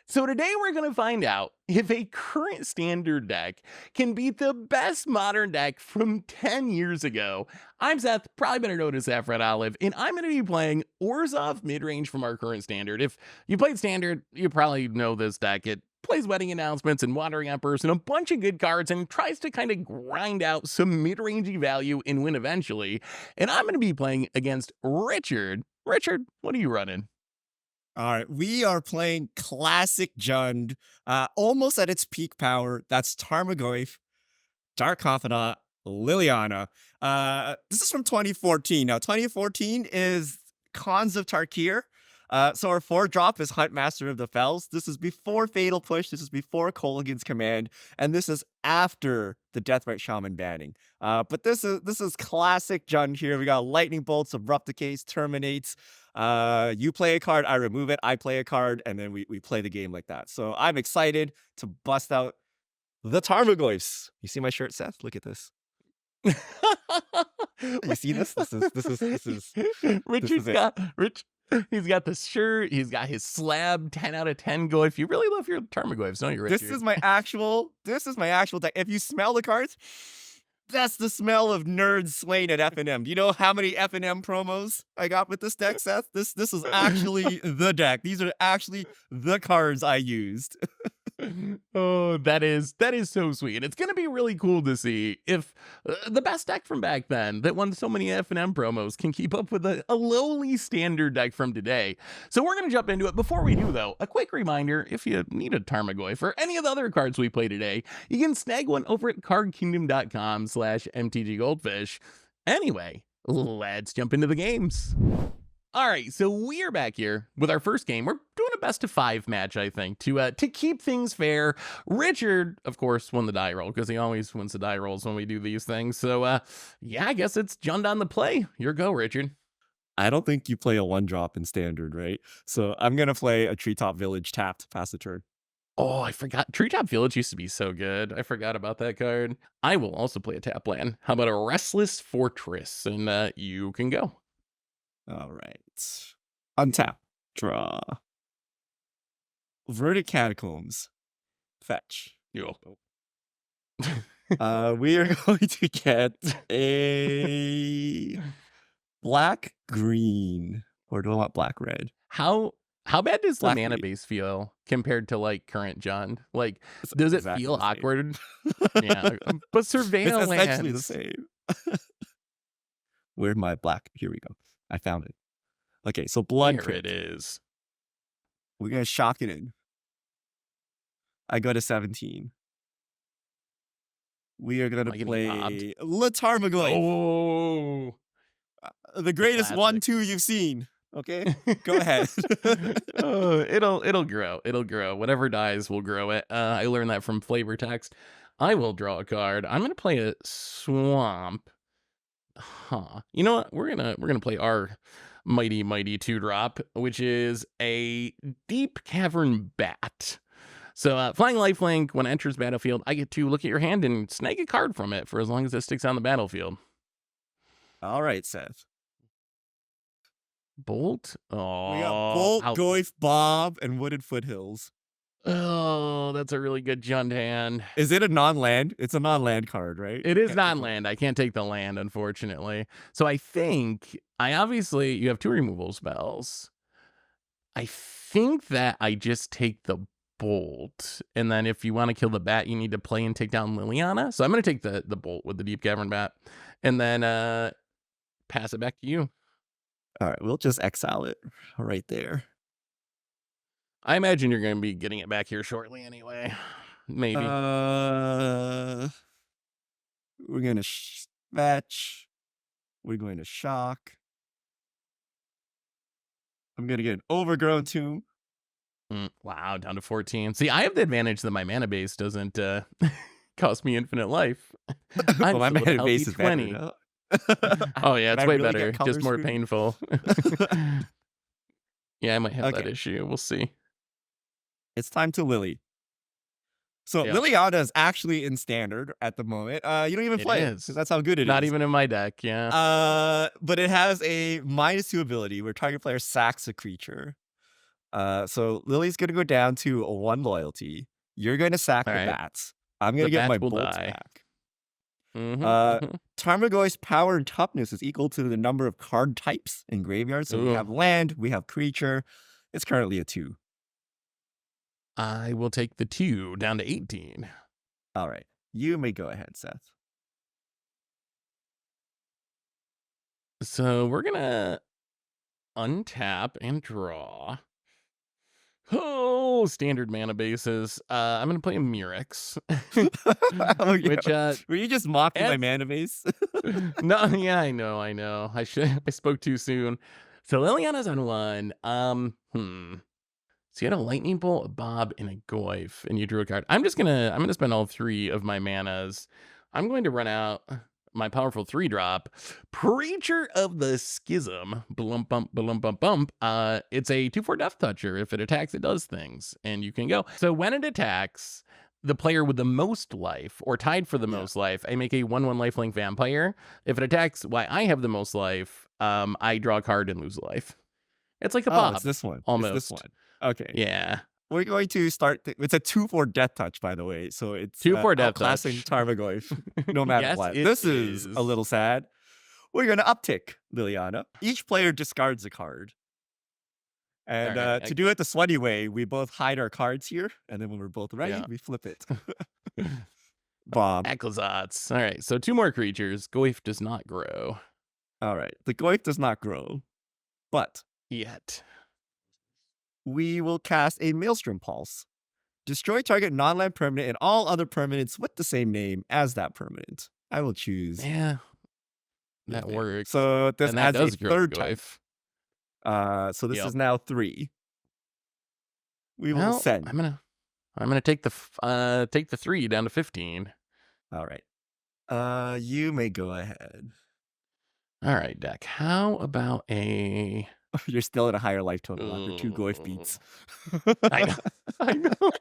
So today we're going to find out if a current standard deck can beat the best modern deck from 10 years ago. I'm Seth, probably better known as Saffron Olive, and I'm going to be playing Orzhov Midrange from our current standard. If you played standard, you probably know this deck. It plays Wedding Announcements and Wandering Emperors and a bunch of good cards and tries to kind of grind out some mid-rangey value and win eventually. And I'm going to be playing against Richard. Richard, what are you running? All right, we are playing classic Jund, almost at its peak power. That's Tarmogoyf, Dark Confidant, Liliana. This is from 2014. Now, 2014 is Khans of Tarkir. So our 4-drop is Huntmaster of the Fells. This is before Fatal Push. This is before Kolaghan's Command, and this is after the Deathrite Shaman banning. But this is classic Jund here. We got Lightning Bolts, Abrupt Decays, Terminates. You play a card, I remove it. I play a card, and then we play the game like that. So I'm excited to bust out the Tarmogoyfs. You see my shirt, Seth? Look at this. You see this? This is Richard's it. got Rich. He's got the shirt. He's got his slab 10 out of 10 goif. You really love your Tarmogoyfs, don't you, Richard? This is my actual deck. If you smell the cards, that's the smell of nerds slain at FNM. Do you know how many FNM promos I got with this deck, Seth? This is actually the deck. These are actually the cards I used. Oh, that is so sweet. And it's going to be really cool to see if the best deck from back then that won so many F&M promos can keep up with a lowly standard deck from today. So we're going to jump into it. Before we do, though, a quick reminder, if you need a Tarmogoyf or any of the other cards we play today, you can snag one over at cardkingdom.com/MTGGoldfish. Anyway, let's jump into the games. All right, so we are back here with our first game. We're doing a best of 5 match, I think, to keep things fair. Richard, of course, won the die roll because he always wins the die rolls when we do these things. So, yeah, I guess it's Jund on the play. Your go, Richard. I don't think you play a 1-drop in standard, right? So I'm going to play a Treetop Village tapped, pass the turn. Oh, I forgot. Treetop Village used to be so good. I forgot about that card. I will also play a tap land. How about a Restless Fortress? And you can go. All right. Untap. Draw. Verdict Catacombs. Fetch. Yo. We are going to get a black-green. Or do I want black-red? How bad does the Black mana meat. base feel compared to like current Jund? Like, does it exactly feel the same. awkward? Yeah, but It's surveillance essentially the same. Where'd my black? Here we go. I found it. Okay, so blood Here crypt. it is. We're gonna shock it in. I go to 17. We are gonna Am I getting play robbed? Latarmogoyf. Oh, The greatest classic. 1/2 you've seen. Okay, go ahead. Oh, it'll grow. It'll grow. Whatever dies will grow it. I learned that from flavor text. I will draw a card. I'm gonna play a swamp. Huh. You know what? We're gonna play our mighty 2-drop, which is a Deep Cavern Bat. So flying lifelink, when it enters battlefield, I get to look at your hand and snag a card from it for as long as it sticks on the battlefield. All right, Seth. Bolt? Oh, We got Bolt, Goyf, Bob, and Wooded Foothills. Oh, that's a really good Jund hand. Is it a non-land? It's a non-land card, right? It is non-land. I can't take the land, unfortunately. So I think you have 2 removal spells. I think that I just take the Bolt, and then if you want to kill the bat, you need to play and take down Liliana. So I'm going to take the Bolt with the Deep Cavern Bat, and then pass it back to you. All right, we'll just exile it right there. I imagine you're going to be getting it back here shortly anyway. Maybe. We're going to fetch. We're going to shock. I'm going to get an Overgrown Tomb. Wow, down to 14. See, I have the advantage that my mana base doesn't cost me infinite life. Well, my mana base is 20. better. Oh, yeah, it's way really better. get Just more color painful. Yeah, I might have that Okay. issue. We'll see. It's time to Lily. So Yeah. Liliana is actually in standard at the moment. You don't even It play it is. 'cause that's how good it is. Not even in my deck, yeah. But it has a -2 ability where target player sacks a creature. So Lily's gonna go down to 1 loyalty. You're gonna sack All the right. bats. I'm gonna The get my bats will bolts die. back. Mm-hmm. Uh, Mm-hmm. Tarmogoyf's power and toughness is equal to the number of card types in graveyard. So we Ooh. have land, we have creature. It's currently a 2. I will take the 2 down to 18. All right. You may go ahead, Seth. So we're gonna untap and draw. Oh, standard mana bases. I'm gonna play a Murex, Oh, yeah. which Were you just mocking my adds. mana base? No, yeah, I know. I I spoke too soon. So Liliana's on 1. So you had a lightning bolt, a bob, and a goyf, and you drew a card. I'm gonna spend all 3 of my manas. I'm going to run out my powerful 3-drop, Preacher of the Schism. Blump bump, blump bump bump. It's a 2/4 Death Toucher. If it attacks, it does things, and you can go. So when it attacks, the player with the most life, or tied for the Yeah. most life, I make a 1/1 lifelink vampire. If it attacks while I have the most life, I draw a card and lose a life. It's like a Oh, bob, it's this one. almost. It's this one. Okay. Yeah. We're going to start. It's a 2/4 death touch, by the way. So it's 2/4 death outclassing touch. Tarmogoyf, no matter Yes, what. it This is a is. little sad. We're going to uptick Liliana. Each player discards a card. And Alright, to do it the sweaty way, we both hide our cards here. And then when we're both ready, Yeah. we flip it. Bomb. Aclazotz. All right, so 2 more creatures. Goyf does not grow All right. The Goyf does not grow. But yet. we will cast a Maelstrom Pulse. Destroy target non-land permanent and all other permanents with the same name as that permanent. I will choose. Yeah, this that name. works. So this And that adds a does grow third type. Goyf. So this Yep. is now 3. We will Well, send. I'm gonna take the 3 down to 15. All right. You may go ahead. All right, deck. How about a? You're still at a higher life total after 2 Goyf beats. I know. I know.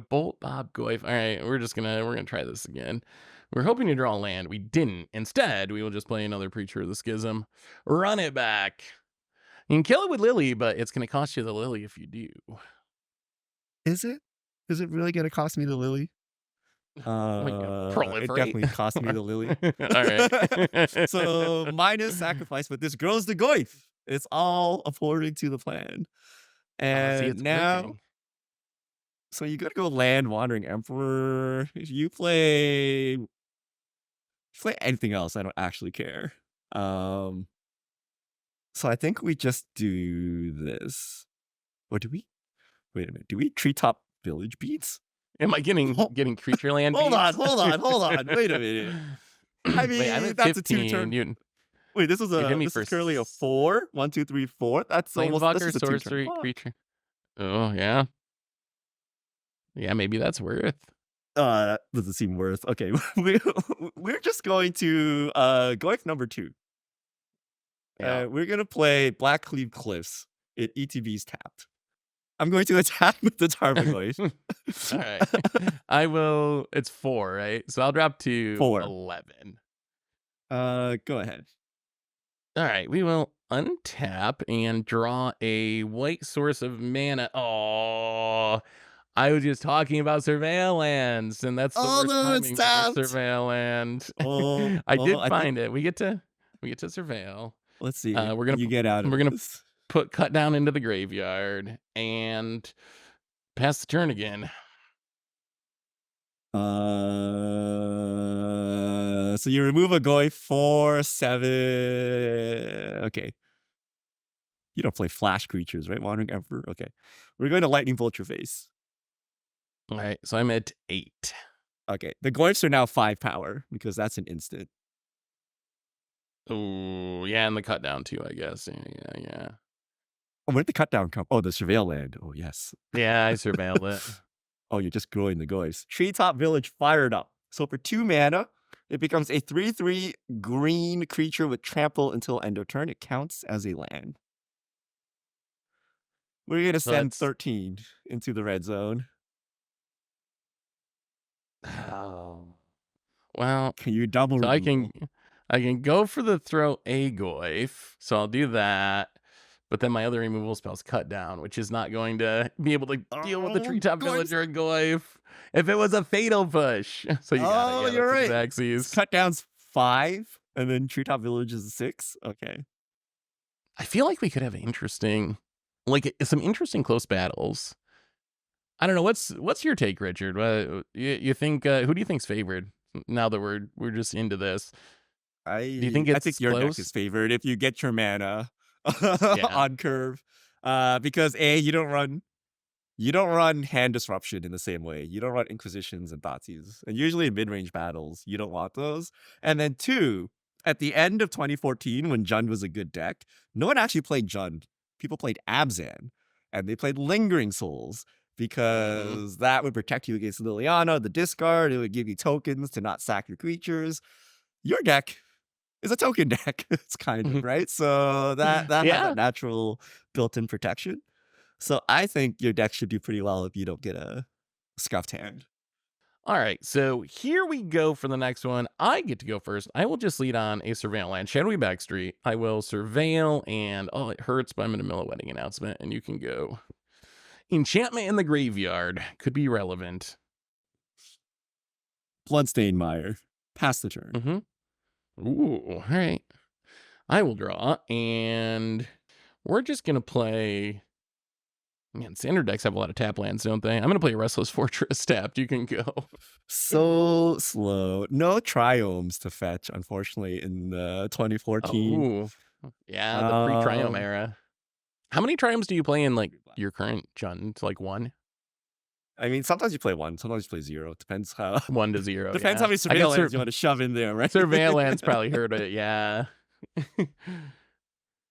Bolt, Bob, Goyf. All right, we're gonna try this again. We're hoping to draw land. We didn't. Instead, we will just play another Preacher of the Schism. Run it back. You can kill it with Lily, but it's gonna cost you the Lily if you do. Is it? Is it really going to cost me the Lily? Proliferate. It definitely cost me the Lily. All right. So minus sacrifice, but this grows the Goyf. It's all according to the plan. And See, it's now, working. so you gotta go land Wandering Emperor. If you play anything else, I don't actually care. So I think we just do this. Or do we? Wait a minute. Do we treetop village beats? Am I getting creature land? Hold on, beats? hold on. Wait a minute. I mean, Wait, I'm at that's a 15. 2-turn. Wait, this is currently a 4. 1, 2, 3, 4. That's almost this Planeswalker, is a 2-turn. sorcery, creature. Oh yeah. Yeah, maybe that's worth. That doesn't seem worth. Okay, we're just going to Goyf number 2. Yeah. We're gonna play Black Cleave Cliffs. It ETB's tapped. I'm going to attack with the Tarmogoyf. All right. I will. It's 4, right? So I'll drop to 4. 11. Go ahead. All right. We will untap and draw a white source of mana. Oh, I was just talking about Surveillance, and that's the worst no, it's timing tapped. for Surveillance. Oh, I did I find it. We get to surveil. Let's see. We're gonna you get out of we're gonna this. put cut down into the graveyard and pass the turn again. So you remove a Goyf 4, 7. Okay. You don't play flash creatures, right? Wandering Emperor. Okay. We're going to Lightning Bolt your face. All right, so I'm at 8. Okay. The Goyfs are now 5 power because that's an instant. Oh, yeah, and the cut down too, I guess. Yeah. Oh, where did the cut down come? Oh, the Surveil land. Oh, yes. Yeah, I surveilled it. Oh, you're just growing the Goyfs. Treetop Village fired up. So for 2 mana, it becomes a 3/3 green creature with trample until end of turn. It counts as a land. We're going to send 13 into the red zone. Oh. Well, Can you double so removal? I can go for the throw a Goyf, so I'll do that. But then my other removal spell's cut down, which is not going to be able to deal with the Oh, treetop going. villager and Goyf if it was a fatal push. So you got it. Oh, Yeah, you're that's right. Xaxes. Cut down's 5, and then Treetop Village is 6. Okay. I feel like we could have interesting, like some interesting close battles. I don't know. What's your take, Richard? You think who do you think's favored now that we're just into this? Do you think I think it's your deck close? is favored if you get your mana Yeah. on curve. Because you don't run hand disruption in the same way. You don't run Inquisitions and Thoughtseize. And usually in mid-range battles, you don't want those. And then 2, at the end of 2014, when Jund was a good deck, no one actually played Jund. People played Abzan, and they played Lingering Souls because that would protect you against Liliana, the discard. It would give you tokens to not sack your creatures. Your deck is a token deck. It's kind of, right? So that has Yeah. a natural built-in protection. So I think your deck should do pretty well if you don't get a scuffed hand. All right, so here we go for the next one. I get to go first. I will just lead on a Surveil land, Shadowy Backstreet. I will Surveil, and oh, it hurts, but I'm going to mill a wedding announcement, and you can go. Enchantment in the Graveyard could be relevant. Bloodstained Mire. Pass the turn. Mm-hmm. Ooh, all right. I will draw, and we're just going to play. Man, standard decks have a lot of tap lands, don't they? I'm going to play Restless Fortress tapped. You can go. So slow. No triomes to fetch, unfortunately, in 2014. Oh, yeah, the pre-triome era. How many triomes do you play in, like, your current Jund? Like, 1? I mean, sometimes you play 1, sometimes you play 0. Depends how. 1 to 0. Depends how many I guess surveillance you want to shove in there, right? Surveillance probably hurt it, yeah.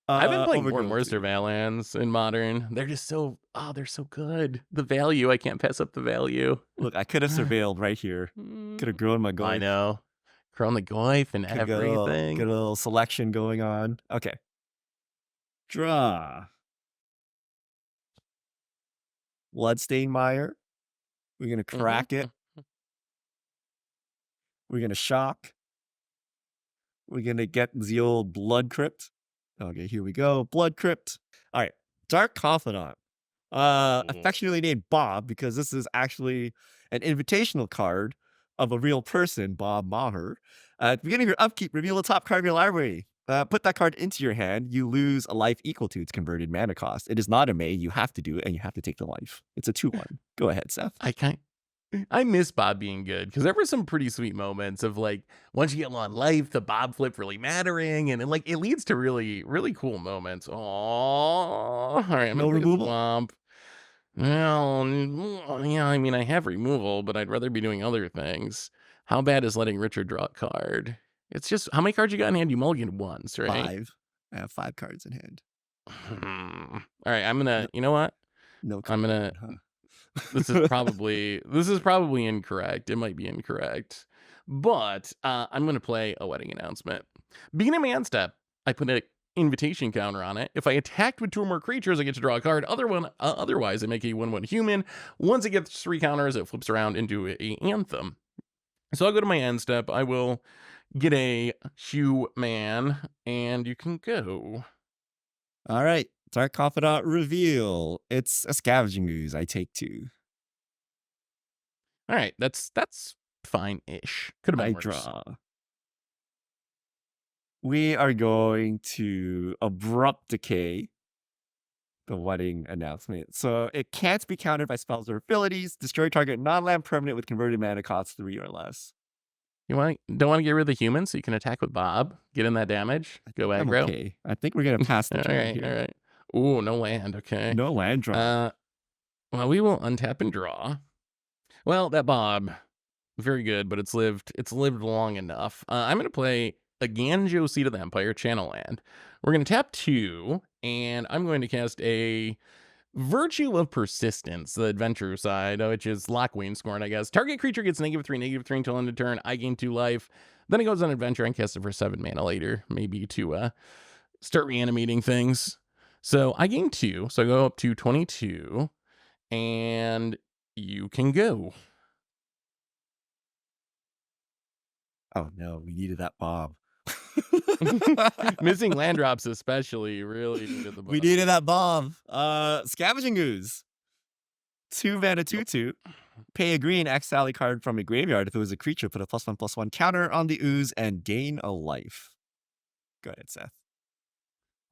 I've been playing more and more Overgrowth. Surveillance in Modern. They're just so, they're so good. The value, I can't pass up the value. Look, I could have surveilled right here. Could have grown my Goyf. I know. Grown the Goyf and Could everything. get a little selection going on. Okay. Draw. Bloodstained Mire. We're going to crack it. We're going to shock. We're going to get the old Blood Crypt. Okay, here we go. Blood Crypt. All right. Dark Confidant. Affectionately named Bob, because this is actually an invitational card of a real person, Bob Maher. At the beginning of your upkeep, reveal the top card of your library. Put that card into your hand. You lose a life equal to its converted mana cost. It is not a May. You have to do it, and you have to take the life. It's a 2/1. Go ahead, Seth. I miss Bob being good, because there were some pretty sweet moments of, like, once you get one life, the Bob flip really mattering, and like it leads to really, really cool moments. Oh, all right, I'm No gonna removal? swamp. Well, yeah, I mean, I have removal, but I'd rather be doing other things. How bad is letting Richard draw a card? It's just, how many cards you got in hand? You mulligan once, right? 5. I have 5 cards in hand. All right, I'm gonna. You know what? No. I'm gonna. This is probably incorrect. It might be incorrect, but I'm gonna play a wedding announcement. Beginning of my end step, I put an invitation counter on it. If I attacked with 2 or more creatures, I get to draw a card. Otherwise, I make a 1/1 human. Once it gets 3 counters, it flips around into a anthem. So I'll go to my end step. I will get a human, and you can go. All right. Dark Confidant reveal. It's a Scavenging Ooze. I take 2. All right, that's fine-ish. Could have been I worse. draw. We are going to Abrupt Decay the wedding announcement. So it can't be countered by spells or abilities. Destroy target non-land permanent with converted mana cost 3 or less. You don't want to get rid of the human so you can attack with Bob, get in that damage, go I'm aggro. okay. I think we're gonna pass the turn all here. right. Ooh, no land. Okay. No land draw. Well, we will untap and draw. Well, that Bob, very good, but it's lived long enough. I'm gonna play a Ganjo Seed of the Empire channel land. We're gonna tap 2, and I'm going to cast a Virtue of Persistence, the adventure side, which is Lockwing Scorn, I guess. Target creature gets -3/-3 until end of turn. I gain 2 life. Then it goes on adventure and casts it for 7 mana later, maybe to start reanimating things. So I gain 2, so I go up to 22, and you can go. Oh no, we needed that Bob. Missing land drops especially really needed the We buff. needed that bomb. Scavenging Ooze. 2 mana, Yep. 2/2. Pay a green, exile a card from a graveyard. If it was a creature, put a +1/+1 counter on the ooze and gain a life. Go ahead, Seth.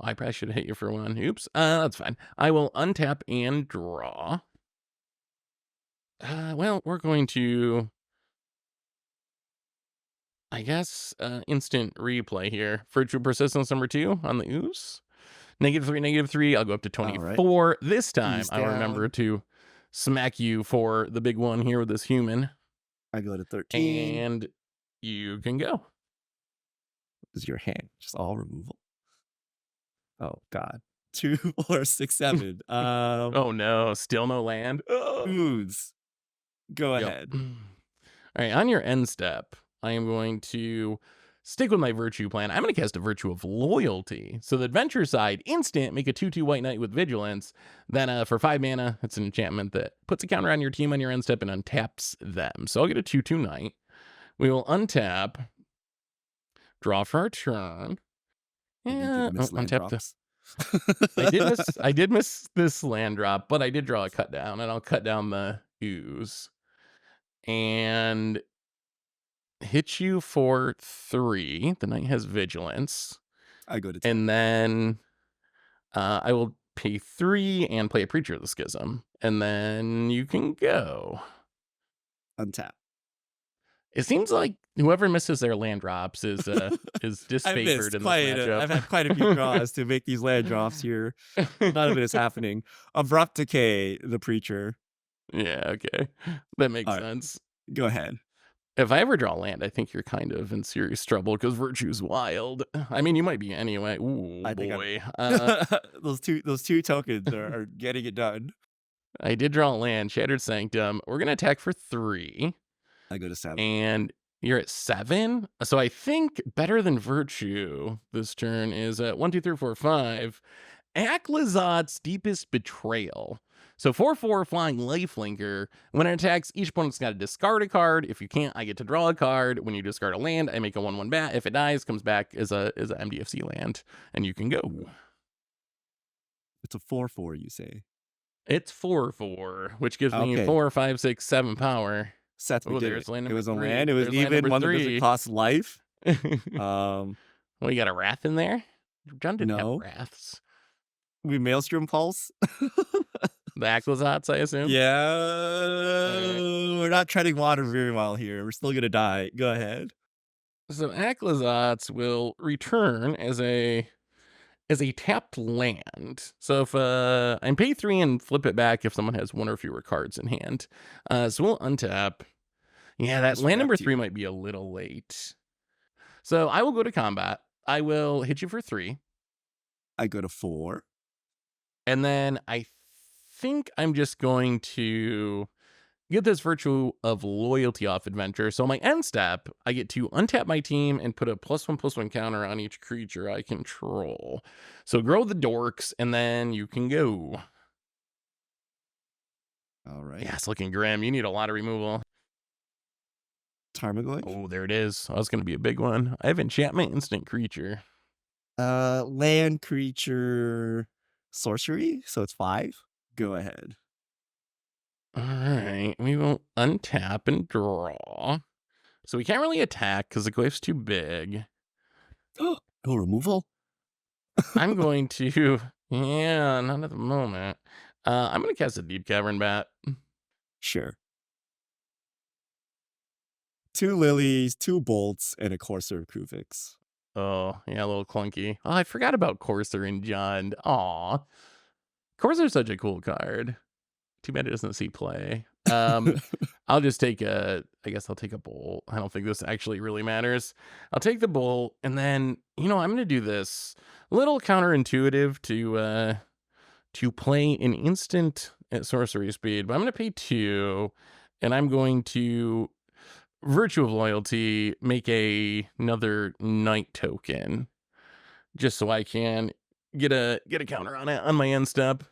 I probably should have hit you for one. Oops. That's fine. I will untap and draw. Well, we're going to, I guess, instant replay here. Virtual Persistence number 2 on the ooze. -3, -3. I'll go up to All right. 24. This time, Ooze I'll remember down. to smack you for the big one here with this human. I go to 13. And you can go. Is your hand just all removal? Oh God. 2, 4, 6, 7. Oh no, still no land. Ugh. Ooze. Go Yep. ahead. All right, on your end step, I am going to stick with my virtue plan. I'm going to cast a Virtue of Loyalty. So the adventure side, instant, make a 2/2 white knight with vigilance. Then for 5 mana, it's an enchantment that puts a counter on your team on your end step and untaps them. So I'll get a 2/2 knight. We will untap, draw for our turn. Yeah, untap this. I did miss this land drop, but I did draw a cut down, and I'll cut down the ooze and hit you for 3. The knight has vigilance. I go to 10. And then I will pay 3 and play a Preacher of the Schism. And then you can go. Untap. It seems like whoever misses their land drops is disfavored in this matchup. I've had quite a few draws to make these land drops here. None of it is happening. Abrupt Decay, the Preacher. Yeah, okay. That makes All right. sense. Go ahead. If I ever draw land, I think you're kind of in serious trouble because Virtue's wild. I mean, you might be anyway. Ooh, I think boy. those two tokens are getting it done. I did draw land, Shattered Sanctum. We're going to attack for 3. I go to 7. And you're at 7. So I think better than Virtue this turn is 1, 2, 3, 4, 5. Aklazot's Deepest Betrayal. So 4/4 flying lifelinker. When it attacks, each opponent's got to discard a card. If you can't, I get to draw a card. When you discard a land, I make a 1/1 bat. If it dies, comes back as a MDFC land, and you can go. It's a 4/4, you say? It's 4/4, which gives me Okay. 4, 5, 6, 7 power. Seth, we Oh, did there's it. land It was a number 3. land. It was There's land even. number One that 3. doesn't cost life. Well, you got a Wrath in there? John didn't No. have Wraths. We Maelstrom Pulse. The Aklazots, I assume? Yeah. Alright. We're not treading water very well here. We're still gonna die. Go ahead. So Aklazots will return as a tapped land. So if I pay 3 and flip it back if someone has 1 or fewer cards in hand. So we'll untap. Yeah, that Just land number wrapped you. 3 might be a little late. So I will go to combat. I will hit you for 3. I go to 4. And then I think I'm just going to get this Virtue of Loyalty off adventure. So my end step, I get to untap my team and put a +1/+1 counter on each creature I control. So grow the dorks, and then you can go. All right. Yeah, it's looking grim. You need a lot of removal. Tarmogoyf. Oh, there it is. That's going to be a big one. I have enchantment instant creature. Land, creature, sorcery. So it's 5. Go ahead. All right, we will untap and draw. So we can't really attack because the glyph's too big. No removal. I'm going to, yeah, not at the moment. I'm going to cast a Deep Cavern Bat. Sure. 2 lilies, 2 bolts, and a Courser of Kuvix. Oh, yeah, a little clunky. Oh, I forgot about Courser and Jund. Aw. Courser's such a cool card. Too bad it doesn't see play. I'll just take I guess I'll take a bolt. I don't think this actually really matters. I'll take the bolt, and then, I'm going to do this a little counterintuitive to play an instant at sorcery speed, but I'm going to pay 2, and I'm going to Virtue of Loyalty, make another Knight token, just so I can get a counter on it on my end step.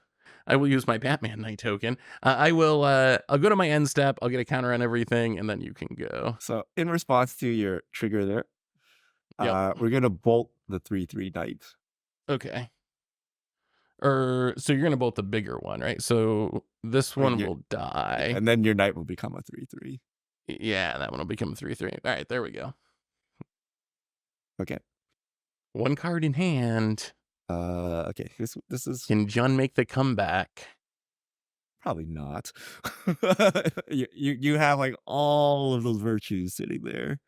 I will use my Batman Knight token. I'll go to my end step. I'll get a counter on everything, and then you can go. So in response to your trigger there, Yep. We're gonna bolt the 3/3 knight. Okay. So you're gonna bolt the bigger one, right? So this Or one will die. and then your knight will become a 3/3. Yeah, that one will become 3/3. All right, there we go. Okay. One card in hand. Okay. This is Can Jun make the comeback? probably not. You have like all of those virtues sitting there.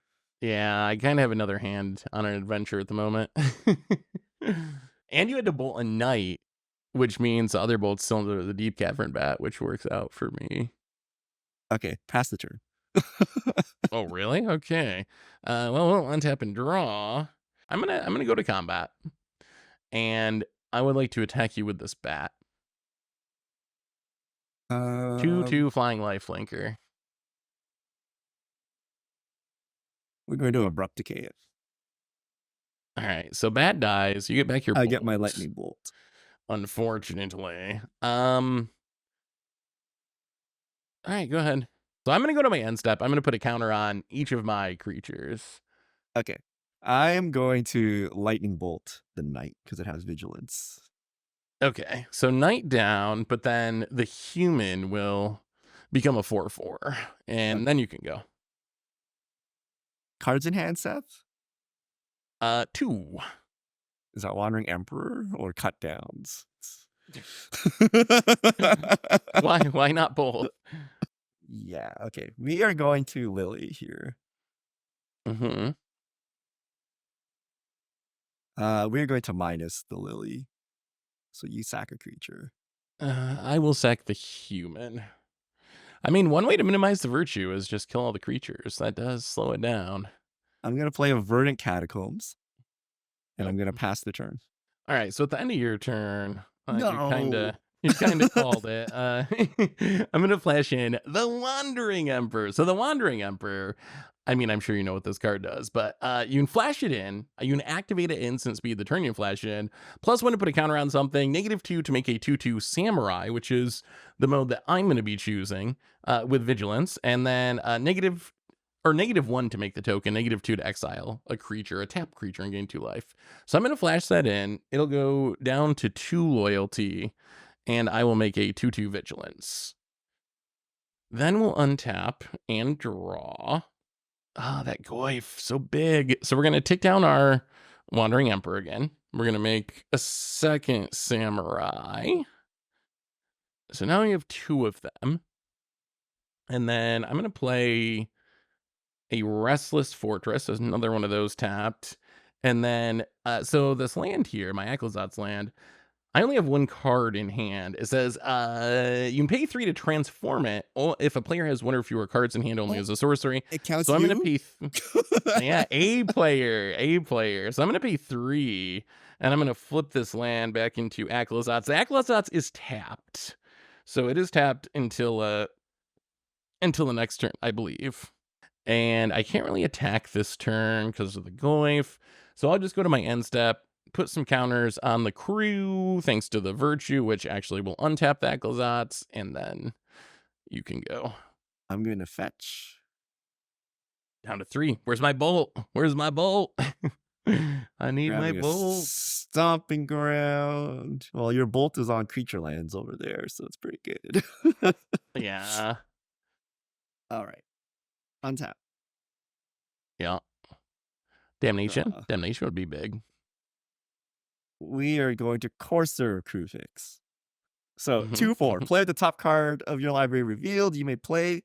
Yeah, I kind of have another hand on an adventure at the moment. And you had to bolt a knight, which means the other bolt's still into the deep cavern bat, which works out for me. Okay, pass the turn. Oh, really? Okay. Well, we'll untap and draw. I'm gonna go to combat, and I would like to attack you with this bat. 2/2 flying lifelinker. We're going to abrupt decay it. All right, so bat dies. You get back your I get my bolts, lightning bolt. unfortunately. All right, go ahead. So I'm gonna go to my end step. I'm gonna put a counter on each of my creatures. Okay. I am going to lightning bolt the knight because it has vigilance. Okay, so knight down, but then the human will become a 4/4, and then you can go. Cards in hand, Seth? 2. Is that Wandering Emperor or cut downs? Why not both? Yeah, okay. We are going to Lily here. Mm-hmm. We're going to minus the Lily. So you sack a creature. I will sack the human. I mean, one way to minimize the virtue is just kill all the creatures. That does slow it down. I'm going to play a Verdant Catacombs. And I'm Yep. going to pass the turn. All right, so at the end of your turn, No. you kind of called it. I'm gonna flash in the Wandering Emperor. So the Wandering Emperor, I mean, I'm sure you know what this card does, but you can flash it in. You can activate it instant speed the turn you flash it in. +1 to put a counter on something. -2 to make a 2/2 Samurai, which is the mode that I'm going to be choosing with Vigilance, and then -1 to make the token, -2 to exile a creature, a tap creature, and gain 2 life. So I'm going to flash that in. It'll go down to 2 loyalty, and I will make a 2/2 vigilance. Then we'll untap and draw. Ah, that Goyf, so big. So we're going to tick down our Wandering Emperor again. We're going to make a second Samurai. So now we have 2 of them. And then I'm going to play a Restless Fortress. There's another one of those tapped. And then, so this land here, my Ecclesot's land, I only have 1 card in hand. It says, you can pay 3 to transform it if a player has 1 or fewer cards in hand only as a sorcery. It counts So I'm you? going to pay, yeah, a player. So I'm going to pay 3, and I'm going to flip this land back into Ecclesot's. The Ecclesot's is tapped. So it is tapped until the next turn, I believe. And I can't really attack this turn because of the Goyf. So I'll just go to my end step, put some counters on the crew, thanks to the virtue, which actually will untap the Ecclesot's, and then you can go. I'm going to fetch. Down to 3. Where's my bolt? Where's my bolt? I need my Grabbing a bolt. Stomping ground. Well, your bolt is on creature lands over there, so it's pretty good. Yeah. All right. Untap. Yeah. Damnation. Damnation would be big. We are going to Courser Crucifix. So 2/4. Play the top card of your library revealed. You may play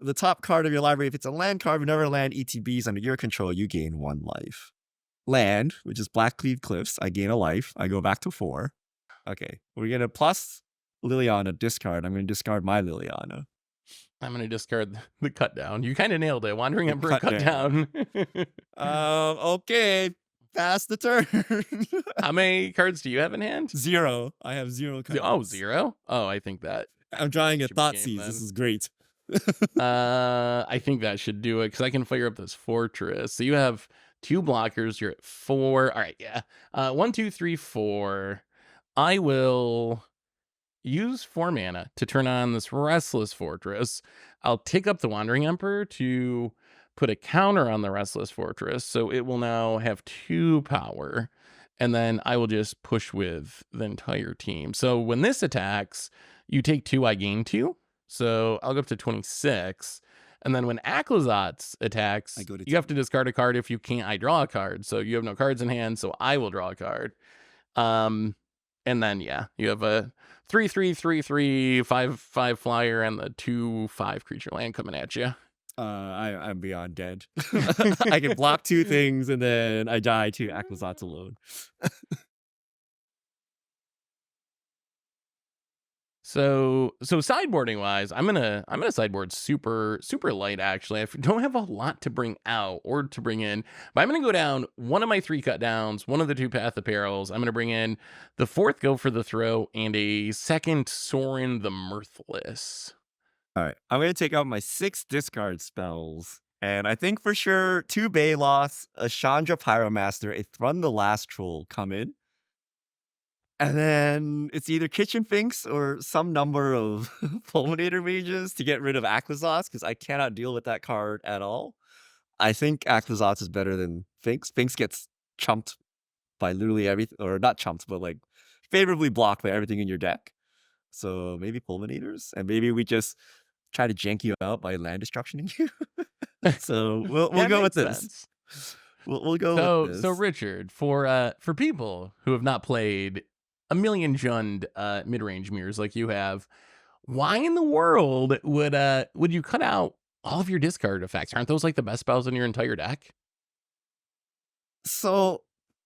the top card of your library. If it's a land card, whenever land ETBs under your control, you gain 1 life. Land, which is Blackcleave Cliffs, I gain a life. I go back to 4. Okay. We're going to plus Liliana discard. I'm going to discard my Liliana. I'm going to discard the cut down. You kind of nailed it. Wandering Emperor cut down. Okay. Pass the turn. How many cards do you have in hand? 0. I have 0 cards. Oh, 0? Oh, I think that. I'm drawing a should be Thought game Seize. then. This is great. I think that should do it because I can fire up this fortress. So you have 2 blockers. You're at 4. All right, yeah. 1, 2, 3, 4. I will use 4 mana to turn on this Restless Fortress. I'll tick up the Wandering Emperor to put a counter on the Restless Fortress, so it will now have 2 power, and then I will just push with the entire team. So when this attacks, you take 2, I gain 2, so I'll go up to 26, and then when Akhlazotz attacks, I go to you have to discard a card. If you can't, I draw a card, so you have no cards in hand, so I will draw a card. And then, yeah, you have a 3/3/3/3 5/5 flyer and the 2/5 creature land coming at you. I'm beyond dead. I can block 2 things and then I die to Akhlazotz alone. So sideboarding wise, I'm gonna sideboard super light actually. I don't have a lot to bring out or to bring in, but I'm gonna go down one of my 3 cut downs, one of the 2 Path of Perils. I'm gonna bring in the 4th Go for the Throw and a 2nd Sorin the Mirthless. All right, I'm going to take out my 6 discard spells. And I think for sure 2 Bayloss, a Chandra Pyromaster, a Thrun the Last Troll come in. And then it's either Kitchen Finks or some number of Fulminator Mages to get rid of Akhlazotz, because I cannot deal with that card at all. I think Akhlazotz is better than Finks. Finks gets chumped by literally everything, or not chumped, but like favorably blocked by everything in your deck. So maybe Fulminators, and maybe we just try to jank you out by land destructioning you. So we'll go with this. Sense. We'll go with this. So Richard, for people who have not played a million Jund mid-range mirrors like you have, why in the world would you cut out all of your discard effects? Aren't those like the best spells in your entire deck? So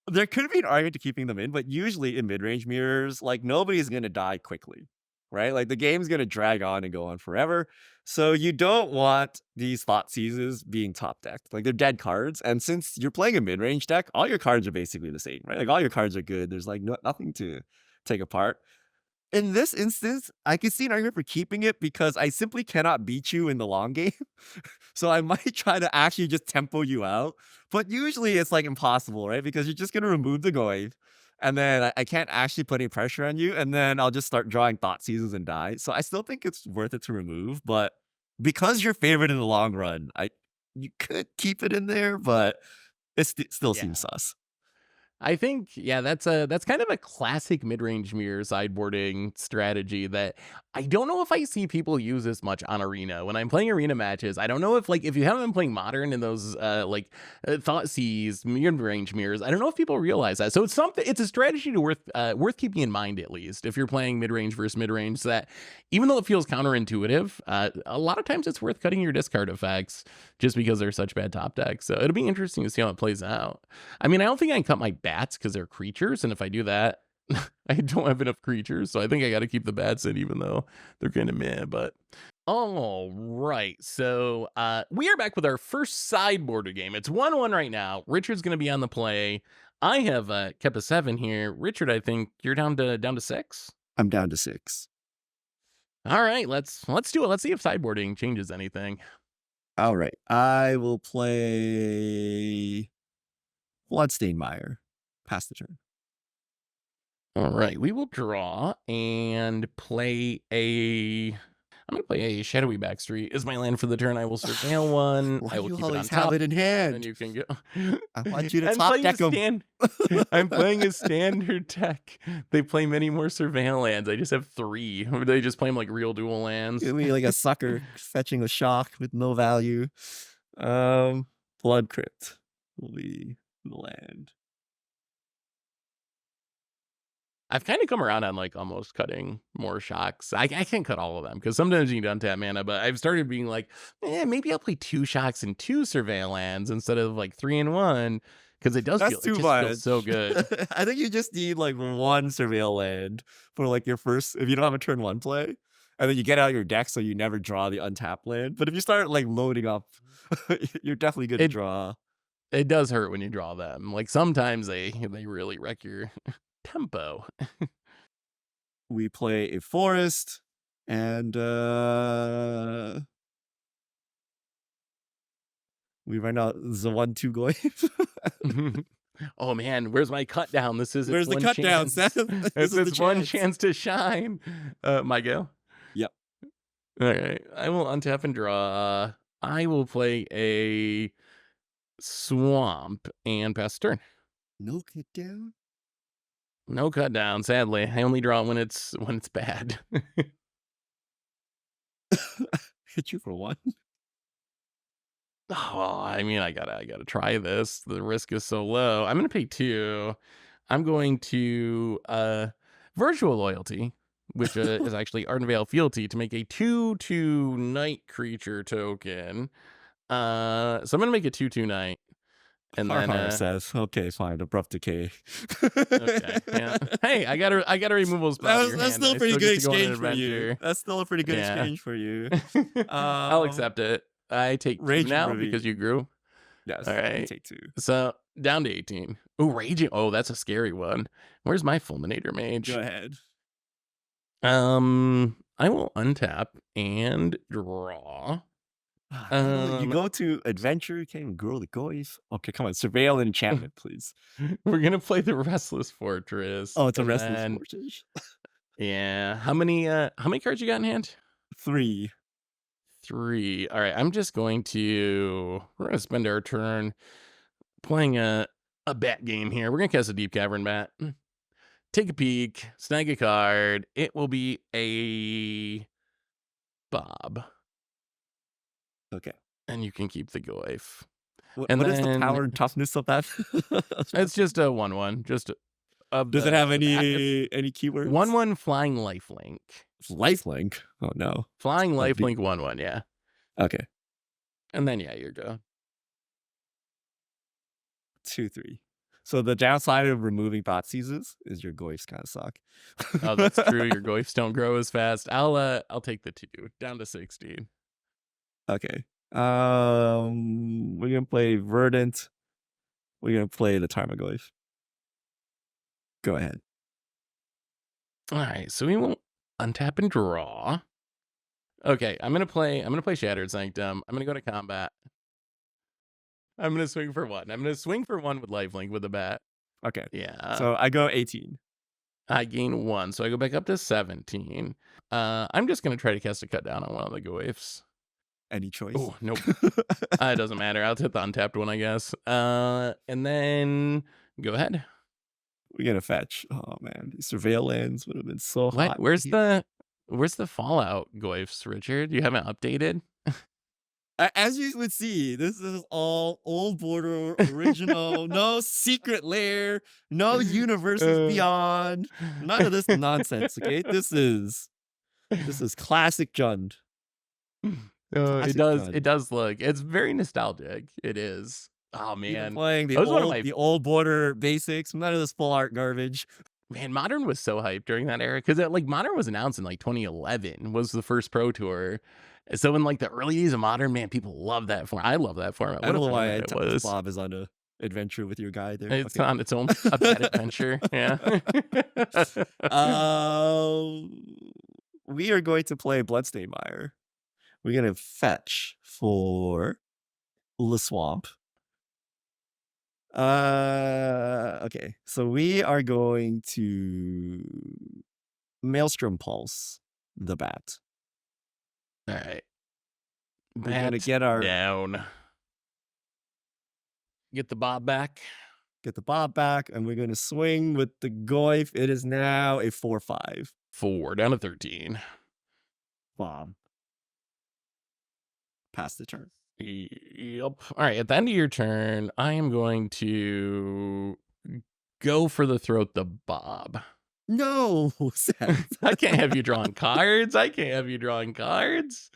there could be an argument to keeping them in, but usually in mid-range mirrors, like nobody's gonna die quickly, right? Like the game's gonna drag on and go on forever. So you don't want these Thought Seizes being top decked. Like they're dead cards. And since you're playing a mid-range deck, all your cards are basically the same, right? Like all your cards are good. There's like nothing to take apart. In this instance, I can see an argument for keeping it because I simply cannot beat you in the long game. So I might try to actually just tempo you out. But usually it's like impossible, right? Because you're just going to remove the Goyf. And then I can't actually put any pressure on you. And then I'll just start drawing Thought Seizes and die. So I still think it's worth it to remove. But because you're favored in the long run, you could keep it in there, but it still seems sus. I think, yeah, that's kind of a classic mid-range mirror sideboarding strategy that I don't know if I see people use as much on Arena. When I'm playing Arena matches, I don't know if if you haven't been playing Modern in those Thoughtseize mid-range mirrors, I don't know if people realize that. So it's a strategy to worth keeping in mind, at least if you're playing mid-range versus mid-range, that even though it feels counterintuitive, a lot of times it's worth cutting your discard effects just because they're such bad top decks. So it'll be interesting to see how it plays out. I mean, I don't think I can cut my bats because they're creatures, and if I do that, I don't have enough creatures, so I think I got to keep the bats in, even though they're kind of meh. But all right, so we are back with our first sideboarder game. It's 1-1 right now. Richard's going to be on the play. I have kept a 7 here. Richard, I think you're down to 6. I'm down to 6. All right, let's do it. Let's see if sideboarding changes anything. All right, I will play Bloodstained Mire. Pass the turn. All right, we will draw and play I'm going to play a Shadowy Backstreet as my land for the turn. I will surveil one. Why I will do you keep it on always top. have it in hand? And you can go. I want you to I'm top playing deck them. I'm playing a standard deck. They play many more surveil lands. I just have 3. They just play them like real dual lands. Give me like a sucker fetching a shock with no value. Blood Crypt will be the land. I've kind of come around on like almost cutting more shocks. I can't cut all of them because sometimes you need to untap mana, but I've started being like, maybe I'll play 2 shocks and 2 surveil lands instead of like 3 and 1, because it does That's feel, too it just much. feels so good. I think you just need like 1 surveil land for like your first, if you don't have a turn 1 play, and then you get out your deck so you never draw the untapped land. But if you start like loading up, you're definitely going to draw. It does hurt when you draw them. Like sometimes they really wreck your tempo. We play a forest, and we run out the 1/2 Goyf. Oh man, where's my cut down? This is Where's the cut down, Seth? This is one chance to shine. My go. Yep. All right, I will untap and draw. I will play a swamp and pass the turn. No cut down. No cut down, sadly. I only draw it when it's bad. Hit you for one. Oh, I mean, I gotta try this. The risk is so low. I'm gonna pay 2. I'm going to virtual loyalty, which is actually Ardenvale fealty, to make a 2/2 night creature token. So I'm gonna make a 2/2 night, and Har then har says, okay, fine, abrupt decay. okay, yeah. Hey, I got a removal spell in your That's hand. still I a pretty still good get to go on an exchange for you. adventure. That's still a pretty good Yeah. exchange for you. I'll accept it. I take 2 Raging now Ravine. because you grew. Yes, All you right. take 2. So down to 18. Oh, raging. Oh, that's a scary one. Where's my Fulminator Mage? Go ahead. I will untap and draw. You go to adventure, you can't even grow the goys. Okay, come on, surveil and enchantment, please. We're gonna play the Restless Fortress. Oh, it's a and restless then- fortress. Yeah. How many cards you got in hand? 3. 3. All right. We're gonna spend our turn playing a bat game here. We're gonna cast a Deep Cavern Bat. Take a peek, snag a card. It will be a Bob. Okay. And you can keep the Goyf. What And is the then- power and toughness of that? It's just a 1/1. Just Does it have any keywords? 1/1 flying lifelink. Lifelink. Oh no. Flying Oh, lifelink 1/1, yeah. Okay. And then yeah, you're good. 2/3. So the downside of removing bot seasons is your goyfs kind of suck. Oh, that's true. Your Goyfs don't grow as fast. I'll take the 2 down to 16. Okay. We're gonna play Verdant. We're gonna play the Tarmogoyf. Go ahead. All right, so we won't untap and draw. Okay, I'm gonna play Shattered Sanctum. I'm gonna go to combat. I'm gonna swing for 1. I'm gonna swing for 1 with lifelink with a bat. Okay. Yeah. So I go 18. I gain 1, so I go back up to 17. I'm just gonna try to cast a cut down on one of the Goyfs. Any choice? Oh, nope. It doesn't matter. I'll hit the untapped one, I guess. And then go ahead. We're gonna fetch. Oh man, these surveil lands would have been so What? hot. Where's the Fallout Goyfs, Richard? You haven't updated? As you would see, this is all old border original. No secret lair. No universes beyond. None of this nonsense. Okay, this is classic Jund. It Classic does look. It's very nostalgic. It is. Oh Even man, playing That was one of my- the old border basics. None of this full art garbage. man, Modern was so hyped during that era because like Modern was announced in like 2011 was the first Pro Tour. So in like the early days of Modern, man, people love that format. I love that format. I don't What a know why format it was. Bob is on a adventure with your guy there. It's Okay. on its own a bad adventure. Yeah. We are going to play Bloodstained Mire. We're gonna fetch for the swamp. Okay. So we are going to Maelstrom Pulse the bat. All right. We're gonna Bat get our down. Get the Bob back. get the Bob back, and we're gonna swing with the Goyf. It is now a 4/5. 4 down to 13. Bob. Pass the turn. Yep. All right. At the end of your turn, I am going to go for the throat the Bob. No, Seth. I can't have you drawing cards. I can't have you drawing cards.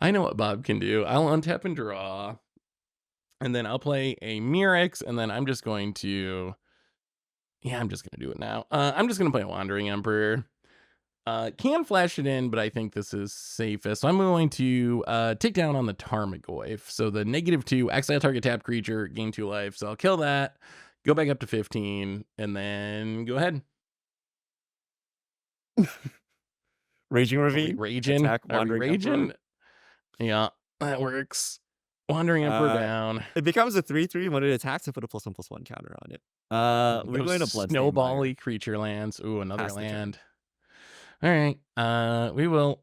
I know what Bob can do. I'll untap and draw. And then I'll play a Mirrex. And then I'm just going to. Yeah, I'm just going to do it now. I'm just going to play a Wandering Emperor. Can flash it in, but I think this is safest. So I'm going to take down on the Tarmogoyf. So the -2, exile target tapped creature, gain 2 life. So I'll kill that, go back up to 15, and then go ahead. Raging Ravine. Raging. Attack Are we Wandering raging? Emperor. Yeah, that works. Wandering Emperor down. It becomes a 3/3 when it attacks. I put a +1/+1 counter on it. We're going to Bloodstained Mire. Snowbally creature lands. Ooh, another Pass the turn. land. All right. We will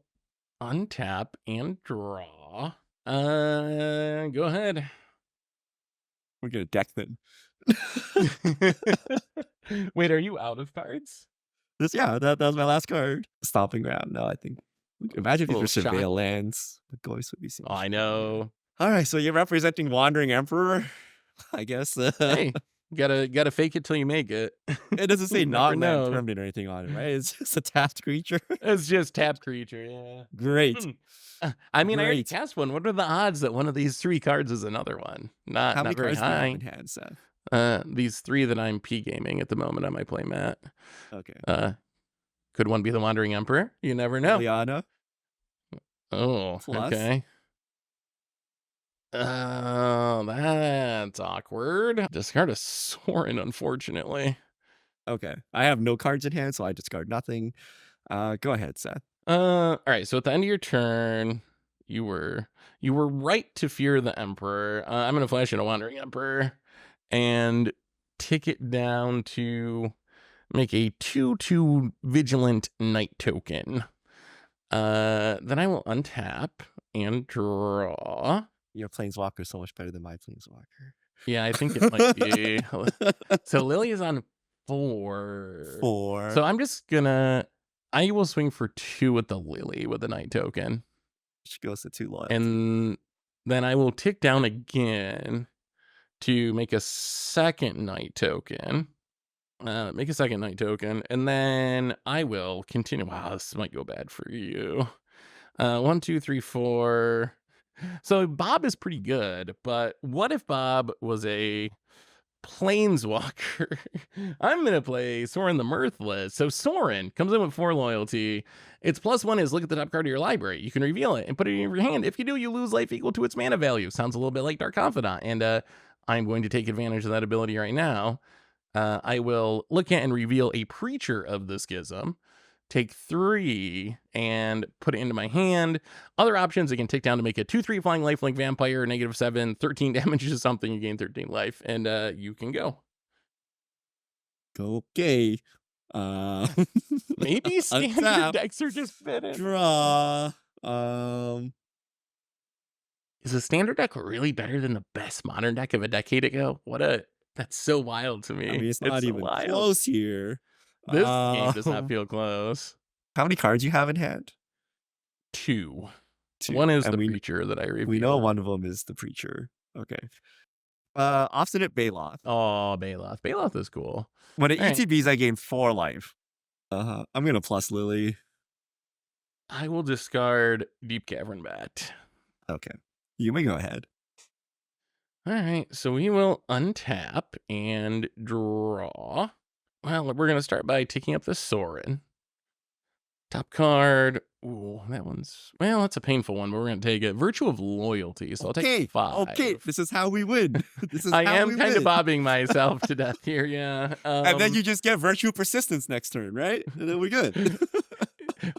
untap and draw. Go ahead. We're gonna deck them. Wait, are you out of cards? Yeah, that was my last card. Stomping ground. No, I think. Imagine A if these little were shock. surveil lands. The ghost would be so Oh, much I funnier. know. All right, so you're representing Wandering Emperor, I guess. Hey, gotta fake it till you make it. It doesn't say You never non-land know. permanent or anything on it, right? It's just a tapped creature. It's just tapped creature, yeah. Great, Hmm. I mean, I already great. cast one. What are the odds that one of these 3 cards is another one? How Not many very cards do you have in high. hand, Seth? These 3 that I'm P-gaming at the moment on my playmat. Okay. Could one be the Wandering Emperor? You never know. Liliana Oh, plus. okay. Oh, that's awkward. Discard a Sorin, unfortunately. Okay. I have no cards in hand, so I discard nothing. Go ahead, Seth. All right. So at the end of your turn, you were right to fear the Emperor. I'm gonna flash in a Wandering Emperor and tick it down to make a 2/2 Vigilant Knight token. Then I will untap and draw. Your planeswalker is so much better than my planeswalker. Yeah, I think it might be. So Lily is on 4. 4. So I'm just gonna. I will swing for 2 with the Lily with the Knight token. She goes to 2 loyalty. And then I will tick down again to make a second Knight token. Make a second Knight token. And then I will continue. Wow, this might go bad for you. 1, 2, 3, 4. So Bob is pretty good, but what if Bob was a Planeswalker? I'm going to play Sorin the Mirthless. So Sorin comes in with 4 loyalty. Its +1 is look at the top card of your library. You can reveal it and put it in your hand. If you do, you lose life equal to its mana value. Sounds a little bit like Dark Confidant. And I'm going to take advantage of that ability right now. I will look at and reveal a Preacher of the Schism. Take 3 and put it into my hand. Other options, I can tick down to make a 2/3 flying lifelink vampire, -7, 13 damage to something, you gain 13 life, and you can go. Okay. Maybe standard Untap. decks are just better. Draw. Is a standard deck really better than the best modern deck of a decade ago? That's so wild to me. I mean, it's not so even wild. close here. This game does not feel close. How many cards you have in hand? 2. 2. One is And the Preacher that I revealed. We know one of them is the Preacher. Okay. Obstinate Baloth. Oh, Baloth. Baloth is cool. When it All right. ETBs, I gain 4 life. I'm gonna plus Lily. I will discard Deep Cavern Bat. Okay. You may go ahead. All right, so we will untap and draw. Well, we're going to start by taking up the Sorin. Top card. Ooh, that one's... Well, that's a painful one, but we're going to take it. Virtue of Loyalty, so I'll take 5. Okay, this is how we win. This is I how am we kind win. of bobbing myself to death here, yeah. And then you just get Virtue Persistence next turn, right? And then we're good.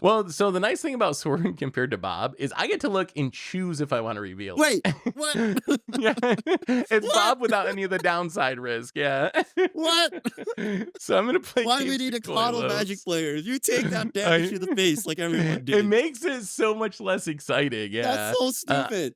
Well, so the nice thing about Sorin compared to Bob is I get to look and choose if I want to reveal. Wait, what? Yeah, it's What? Bob without any of the downside risk. Yeah. What? So I'm gonna play. Why do we need to coddle Magic players? You take that damage to the face like everyone did. It makes it so much less exciting. Yeah, that's so stupid.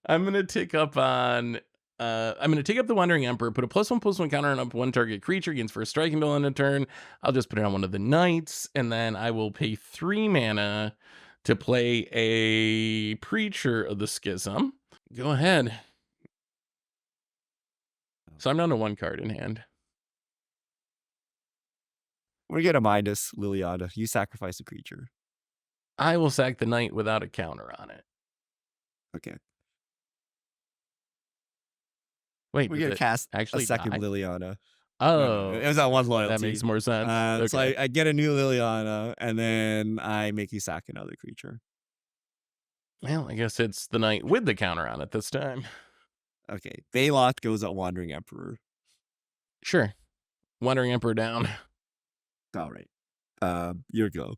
I'm gonna take up on. I'm going to take up the Wandering Emperor, put a +1/+1 counter on up 1 target creature against first striking bill in a turn. I'll just put it on one of the knights, and then I will pay 3 mana to play a Preacher of the Schism. Go ahead. So I'm down to 1 card in hand. We're gonna minus Liliana. You sacrifice a creature. I will sack the knight without a counter on it. Okay. Wait, We're gonna cast actually a second die? Liliana. Oh, It was on 1 loyalty. that makes more sense. So I get a new Liliana, and then I make you sack another creature. Well, I guess it's the knight with the counter on it this time. Okay. Baloth goes at Wandering Emperor. Sure. Wandering Emperor down. All right. Your go.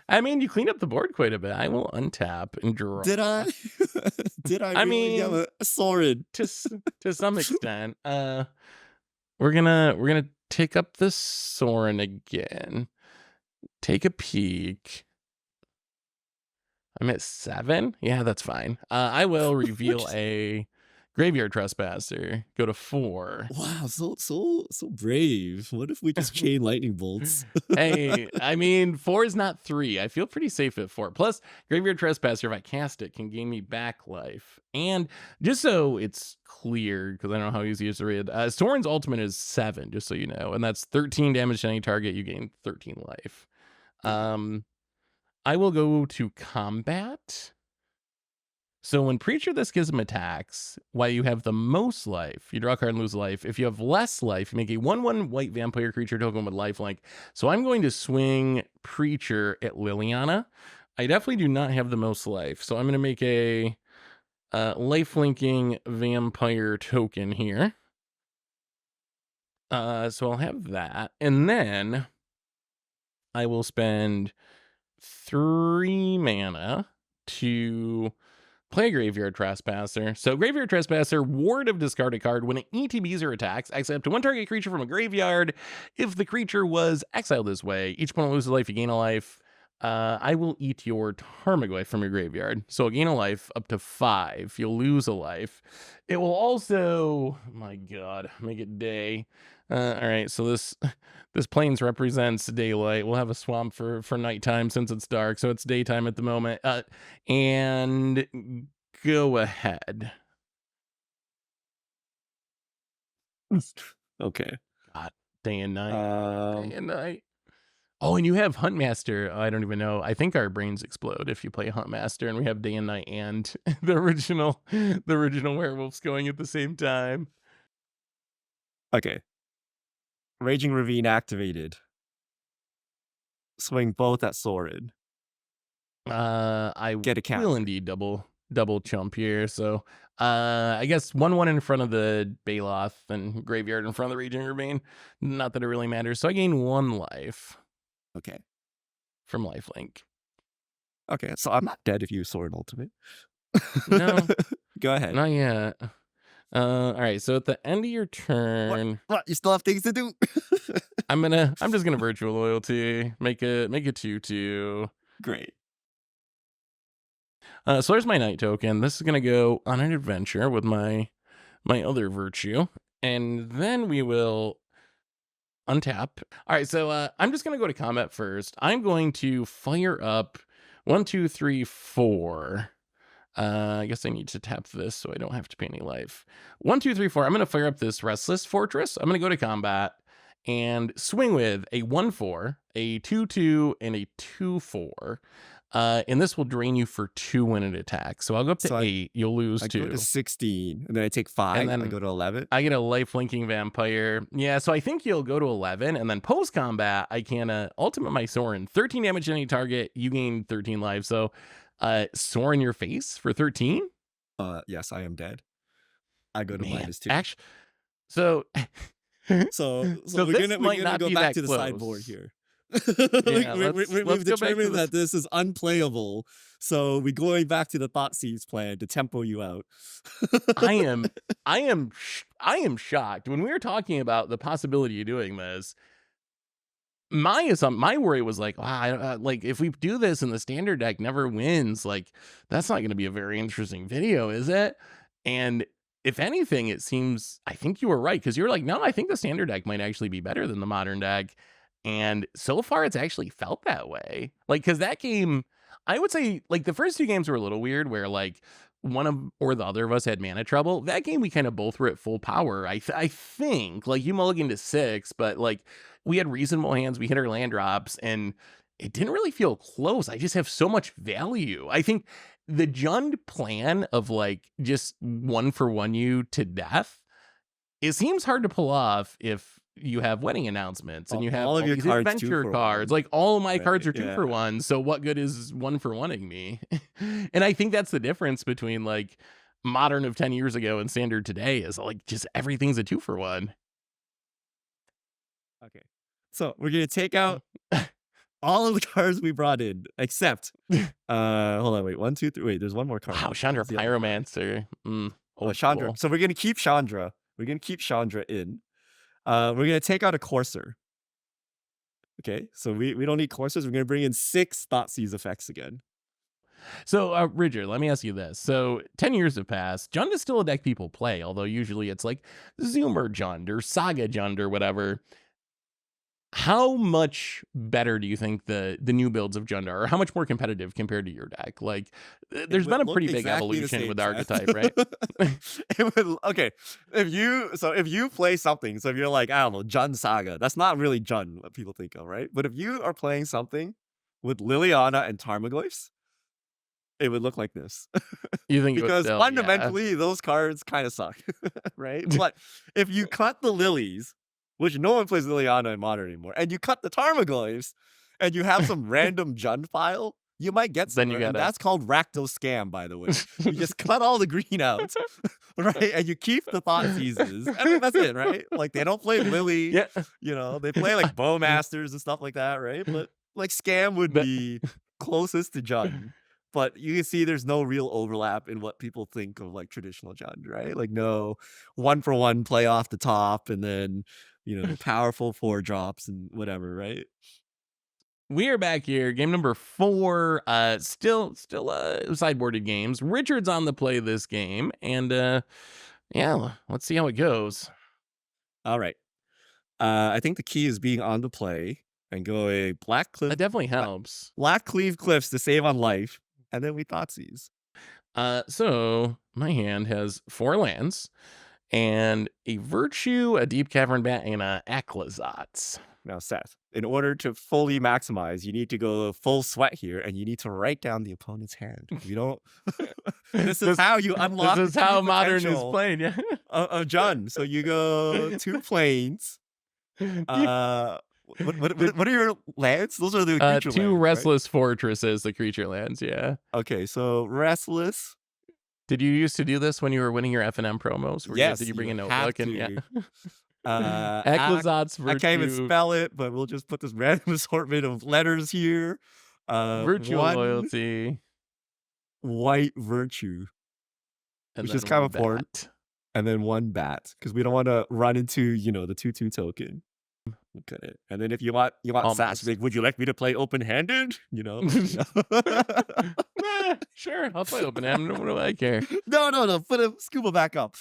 I mean, you cleaned up the board quite a bit. I will untap and draw. Did I? Did I? I really mean, get a Sorin? to some extent. We're gonna take up the Sorin again. Take a peek. I'm at 7? Yeah, that's fine. I will reveal Which- a Graveyard Trespasser. Go to 4. wow, so brave. What if we just chain lightning bolts? Hey, I mean, 4 is not 3. I feel pretty safe at 4. Plus, Graveyard Trespasser, if I cast it, can gain me back life. And just so it's clear, because I don't know how easy it is to read, Sorin's ultimate is 7, just so you know. And that's 13 damage to any target. You gain 13 life. Um, I will go to combat. So when Preacher the Schism attacks, while you have the most life, you draw a card and lose life. If you have less life, you make a 1/1 white vampire creature token with lifelink. So I'm going to swing Preacher at Liliana. I definitely do not have the most life, so I'm going to make a lifelinking vampire token here. So I'll have that, and then I will spend 3 mana to play Graveyard Trespasser. So Graveyard Trespasser, ward of discarded card. When it ETBs or attacks, exile up to 1 target creature from a graveyard. If the creature was exiled this way, each opponent loses a life, you gain a life. I will eat your Tarmogoyf from your graveyard. So I'll gain a life up to 5. You'll lose a life. It will also, my god, make it day. All right, so this plains represents daylight. We'll have a swamp for nighttime since it's dark, so it's daytime at the moment. And go ahead. Okay. God, day and night. Um, Day and night. Oh, and you have Huntmaster. I don't even know. I think our brains explode if you play Huntmaster, and we have day and night and the original werewolves going at the same time. okay. Raging Ravine activated. Swing both at Sorin. I Get a counter. will indeed double chump here. So I guess 1/1 in front of the Baloth and graveyard in front of the Raging Ravine. Not that it really matters. So I gain 1 life Okay. from lifelink. Okay, so I'm not dead if you Sorin ultimate. No. Go ahead. Not yet. All right. So at the end of your turn, What? You still have things to do? I'm just gonna virtual loyalty, make a 2/2. Great. So there's my night token. This is gonna go on an adventure with my other virtue, and then we will untap. All right, so I'm just gonna go to combat first. I'm going to fire up 1, 2, 3, 4. I guess I need to tap this so I don't have to pay any life. 1, 2, 3, 4. I'm gonna fire up this Restless Fortress. I'm gonna go to combat and swing with a 1/4, a 2/2, and a 2/4. And this will drain you for 2 when it attacks. So I'll go up to So 8. You'll lose I 2. go to 16, and then I take 5, And and then I go to 11. I get a life-linking vampire. Yeah, so I think you'll go to 11, and then post-combat, I can ultimate my Sorin. 13 damage to any target, you gain 13 lives. So Sorin your face for 13? Yes, I am dead. I go to Man, -2. actually, so So so we're this gonna might not go be back that to the close. sideboard here. Yeah, let's We've go back to determined the that this is unplayable, so we're going back to the Thoughtseize plan to tempo you out. I am shocked. When we were talking about the possibility of doing this, my worry was like, wow, like if we do this and the standard deck never wins, like that's not going to be a very interesting video, is it? And if anything, it seems I think you were right because you're like, no, I think the standard deck might actually be better than the modern deck. And so far, it's actually felt that way. Like, because that game, I would say, like the first 2 games were a little weird, where like one of or the other of us had mana trouble. That game, we kind of both were at full power. I think like you mulliganed to 6, but like we had reasonable hands. We hit our land drops, and it didn't really feel close. I just have so much value. I think the Jund plan of like just 1-for-1 you to death, it seems hard to pull off if you have wedding announcements and you have All all of your these cards adventure 2-for-1. cards. Like all of my Right, cards are yeah. 2-for-1. So what good is 1-for-1ing me? And I think that's the difference between like modern of 10 years ago and standard today is like just everything's a 2-for-1. Okay. So we're gonna take out all of the cards we brought in, except hold on, wait, 1, 2, 3. Wait, there's one more card. Wow, Chandra What's the other one? Pyromancer. Oh, Old Chandra. school. So we're gonna keep Chandra. We're gonna keep Chandra in. We're gonna take out a Courser. Okay, so we don't need Coursers. We're gonna bring in 6 Thoughtseize effects again. So, Richard, let me ask you this. So, 10 years have passed. Jund is still a deck people play, although usually it's like Zoomer Jund or Saga Jund or whatever. How much better do you think the new builds of Jund are? Or how much more competitive compared to your deck? Like, It there's would been a look pretty big exactly the evolution same, with the Seth. archetype, right? It would okay. If you play something, so if you're like, I don't know, Jund Saga, that's not really Jund, what people think of, right? But if you are playing something with Liliana and Tarmogoyfs, it would look like this. You think it would Because still, yeah. fundamentally, those cards kind of suck, right? But if you cut the lilies, which no one plays Liliana in Modern anymore, and you cut the Tarmogoyfs, and you have some random Jund file, you might get Then you somewhere. And gotta. that's called Racto Scam, by the way. You just cut all the green out, right? And you keep the Thought Seizes. I mean, that's it, right? Like, they don't play Lily, Yeah. they play like Bowmasters and stuff like that, right? But like Scam would That- be closest to Jund. But you can see there's no real overlap in what people think of like traditional Jund, right? Like no 1-for-1 play off the top and then, powerful 4 drops and whatever, right? We are back here, game number 4. Still sideboarded games. Richard's on the play this game, and yeah, let's see how it goes. All right. I think the key is being on the play and going Black Cliff. That definitely helps. Black Cleave Cliffs to save on life, and then we Thoughtseize. So my hand has 4 lands and a Virtue, a Deep Cavern Bat, and a Aclazotz. Now, Seth, in order to fully maximize, you need to go full sweat here, and you need to write down the opponent's hand. You don't. This is how you unlock. This is the how true Modern is potential played. Yeah. of Jund. So you go 2 planes. What are your lands? Those are the creature 2 lands, Restless Fortresses, the creature lands. Yeah. right? Okay, so Restless. Did you used to do this when you were winning your FNM promos? Yes. Did you bring a have notebook and to. yeah? I Aclazotz, can't even Virtue, spell it, but we'll just put this random assortment of letters here. Virtue, one Loyalty, white Virtue, and which is then kind one of important. bat. And then 1 bat, because we don't want to run into, the 2/2 token. Look at it. And then if you want Sass, Almost. would you like me to play open-handed? Sure, I'll play open hand. What do I care? No. Put a scuba back up.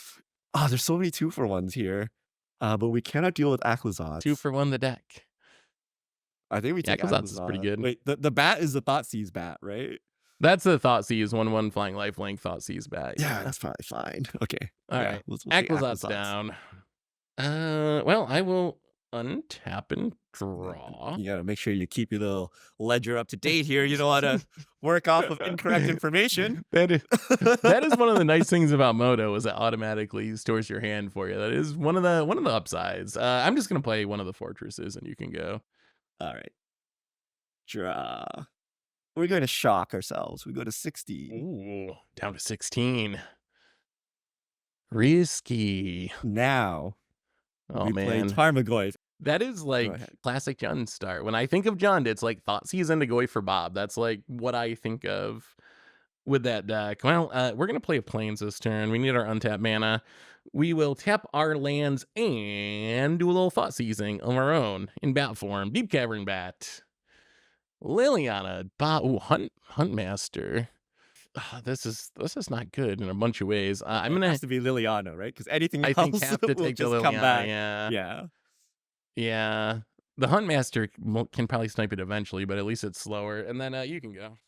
Oh, there's so many 2-for-1s here. But we cannot deal with Aclazotz. 2 for 1 the deck. I think we take Aclazotz is pretty good. Wait, the bat is the Thoughtseize bat, right? That's the Thoughtseize 1/1 flying lifelink Thoughtseize bat. Yeah, that's probably fine. Okay. All yeah, right. we'll take Aclazotz down. Well, I will untap and draw. You gotta make sure you keep your little ledger up to date here. You don't want to work off of incorrect information. That is one of the nice things about Moto is it automatically stores your hand for you. That is one of the upsides. I'm just gonna play one of the fortresses and you can go. All right. Draw. We're going to shock ourselves. We go to 60. Ooh, down to 16. Risky. Now, Oh we play man. Tarmogoyf. That is like ahead. classic Jund start. When I think of Jund, it's like Thoughtseize and Goy for Bob. That's like what I think of with that deck. Well, we're going to play Plains this turn. We need our untapped mana. We will tap our lands and do a little Thoughtseizing of our own in bat form. Deep Cavern Bat. Liliana. Huntmaster. This is not good in a bunch of ways. I'm It gonna has to be Liliana, right? Because anything I else think have to will take the just come Liliana. back. Yeah. Yeah. The Huntmaster can probably snipe it eventually, but at least it's slower. And then you can go.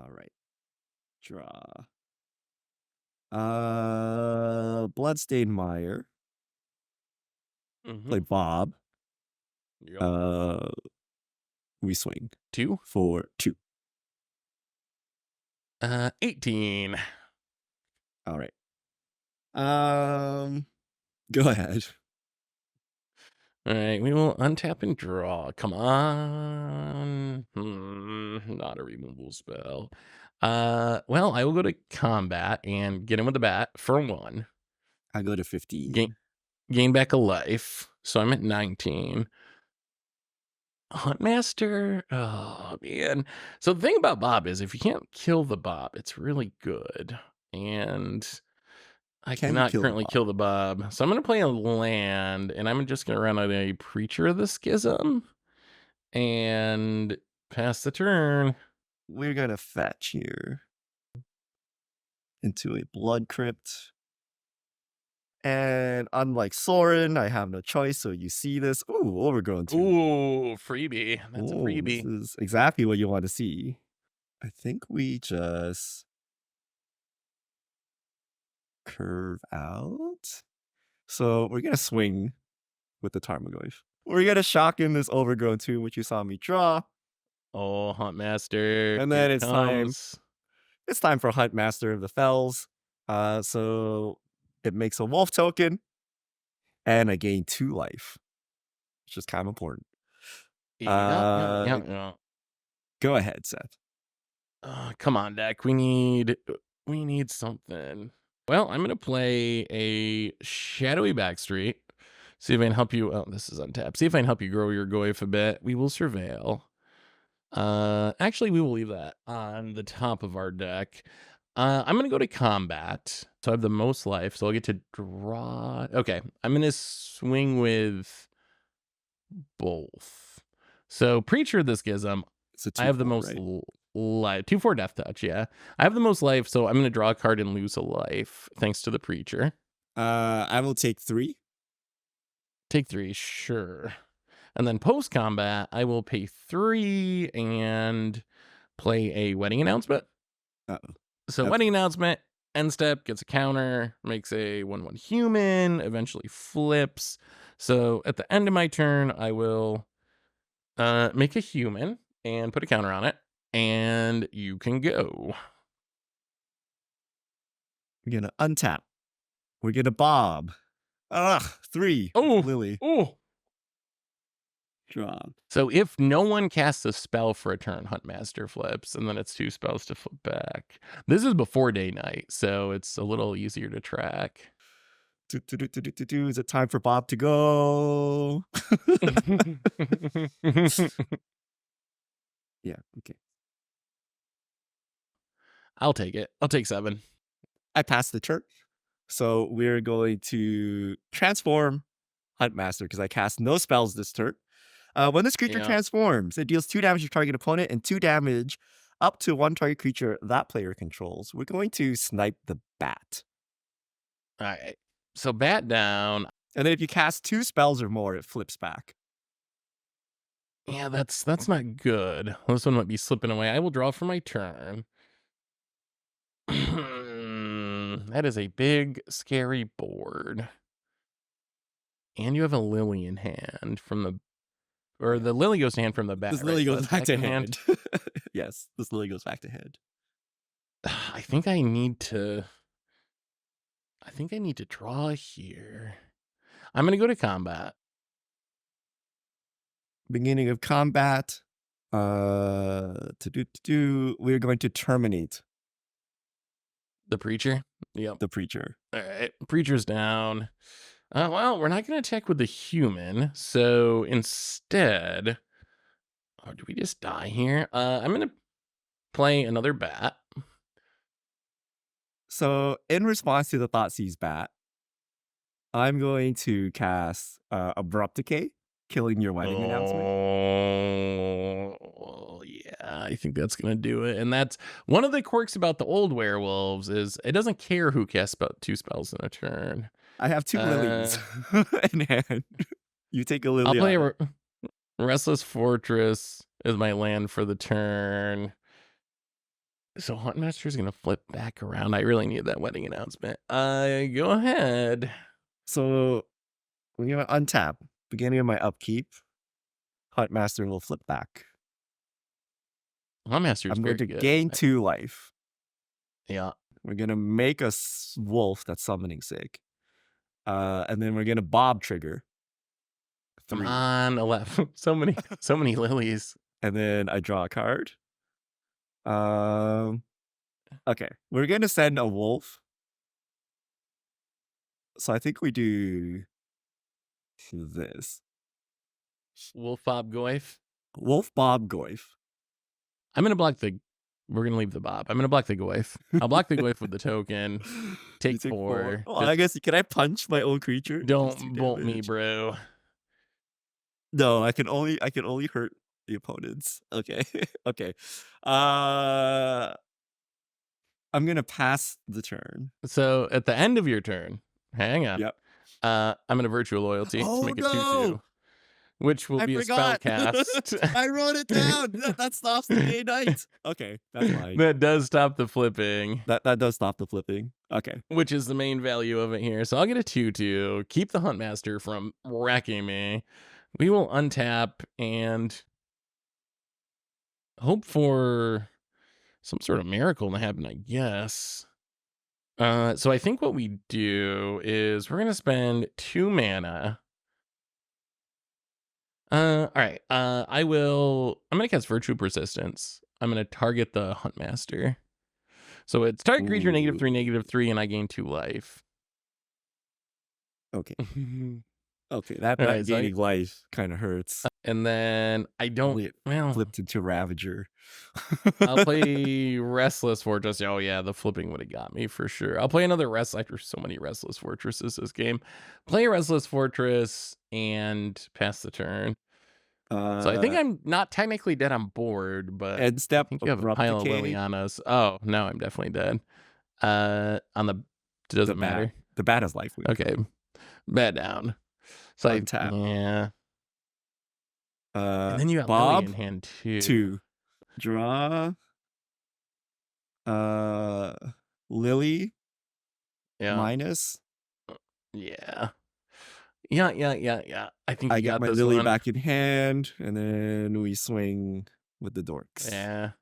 All right. Draw. Bloodstained Mire. Mhm. Play Bob. Yep. We swing 2 for 2. 18. All right. Go ahead. All right, we will untap and draw. Come on. Not a removal spell. Well, I will go to combat and get him with the bat for 1. I go to 15. Gain back a life. So I'm at 19. Huntmaster. Oh man. So the thing about Bob is if you can't kill the Bob, it's really good. And I Can you cannot kill the currently Bob? kill the Bob. So I'm gonna play a land and I'm just gonna run out a Preacher of the Schism and pass the turn. we're gonna fetch here into a blood crypt. And unlike Soren, I have no choice, so you see this. Ooh, overgrown too. Ooh, freebie. That's a Ooh, this freebie. is exactly what you want to see. I think we just curve out. So we're gonna swing with the Tarmogoyf. We're gonna shock in this overgrown tomb, which you saw me draw. Oh, Huntmaster. And Here then it it's time. comes. It's time for Hunt Master of the Fells. So it makes a wolf token, and I gain 2 life, which is kind of important. Yeah. Go ahead, Seth. Come on, deck. We need something. Well, I'm gonna play a Shadowy Backstreet. See if I can help you. Oh, this is untapped. See if I can help you grow your Goyf a bit. We will surveil. Actually, we will leave that on the top of our deck. I'm gonna go to combat. So I have the most life, so I'll get to draw. Okay, I'm gonna swing with both. So Preacher, this gives them. It's a I have the 2/4, most right? life. 2/4 Death Touch, yeah. I have the most life, so I'm gonna draw a card and lose a life, thanks to the Preacher. I will take 3. Take 3, sure. And then post combat, I will pay 3 and play a Wedding Announcement. Uh-oh. So Okay. Wedding Announcement, end step, gets a counter, makes a 1/1 human, eventually flips. So at the end of my turn, I will make a human and put a counter on it, and you can go. We're gonna untap. We're gonna bob. 3. Oh, Lily. oh. Draw. So if no one casts a spell for a turn, Huntmaster flips, and then it's 2 spells to flip back. This is before day night, so it's a little easier to track. Is it time for Bob to go? Yeah, okay. I'll take it. I'll take 7. I passed the turn. So we're going to transform Huntmaster because I cast no spells this turn. When this creature Yeah. transforms, it deals 2 damage to target opponent and 2 damage up to 1 target creature that player controls. We're going to snipe the bat. All right. So bat down. And then if you cast 2 spells or more, it flips back. Yeah, that's not good. This one might be slipping away. I will draw for my turn. That is a big, scary board. And you have a lily in hand from the... Or the lily goes to hand from the bat. This right? lily So goes that's back to in hand. Yes, this lily goes back to hand. I think I need to draw here. I'm going to go to combat. Beginning of combat. We're going to terminate The Preacher? Yep. the Preacher. All right. Preacher's down. Well, we're not going to attack with the human. So instead... Oh, do we just die here? I'm going to play another bat. So in response to the Thoughtseize bat, I'm going to cast Abrupt Decay, killing your wedding announcement. Oh, yeah, I think that's gonna do it. And that's one of the quirks about the old werewolves is it doesn't care who casts about 2 spells in a turn. I have 2 lilies in hand. You take a lily. I'll play a Restless Fortress as my land for the turn. So Huntmaster is gonna flip back around. I really need that wedding announcement. Go ahead. So we're gonna untap. Beginning of my upkeep, Huntmaster will flip back. Huntmaster is I'm very going to good. gain 2 life. Yeah. We're gonna make a wolf that's summoning sick. And then we're gonna bob trigger. Come on, 11. So many lilies. And then I draw a card. Okay, we're gonna send a wolf. So I think we do this. Wolf Bob Goyf. Wolf Bob Goyf. I'm gonna block the... We're gonna leave the Bob. I'm gonna block the Goyf. I'll block the Goyf with the token. Take 4. Oh, I guess, can I punch my own creature? Don't bolt me, bro. No, I can only hurt the opponents. Okay. Okay. Uh, I'm gonna pass the turn. So at the end of your turn, hang on. Yep. I'm gonna virtual loyalty to Oh make it 2/2, no! which will I be a spell forgot. cast. I wrote it down. That stops the day night. Okay, that's fine. That does stop the flipping, That does stop the flipping. Okay. which is the main value of it here. So I'll get a 2/2, keep the Huntmaster from wrecking me. We will untap and hope for some sort of miracle to happen, I guess. So I think what we do is we're gonna spend 2 mana. All right. I'm gonna cast Virtue Persistence. I'm gonna target the Huntmaster. So it's target creature Ooh. -3/-3, and I gain 2 life. Okay. Okay. That All right, so gaining life kind of hurts. and then I don't. Only it Well, flipped into Ravager. I'll play Restless Fortress. Oh yeah, the flipping would have got me for sure. I'll play another There's so many Restless Fortresses this game. Play a Restless Fortress and pass the turn. So I think I'm not technically dead on board, but End I step think you have a abrupt pile of decay. Lilianas. Oh no, I'm definitely dead. On the doesn't matter. The bat has life. Okay, bad down. So Untap. yeah. And then you got Lily Bob in hand too. 2. Draw. Lily. Yeah. Minus. Yeah. Yeah. I think I you got got my this Lily one. back in hand, and then we swing with the dorks. Yeah.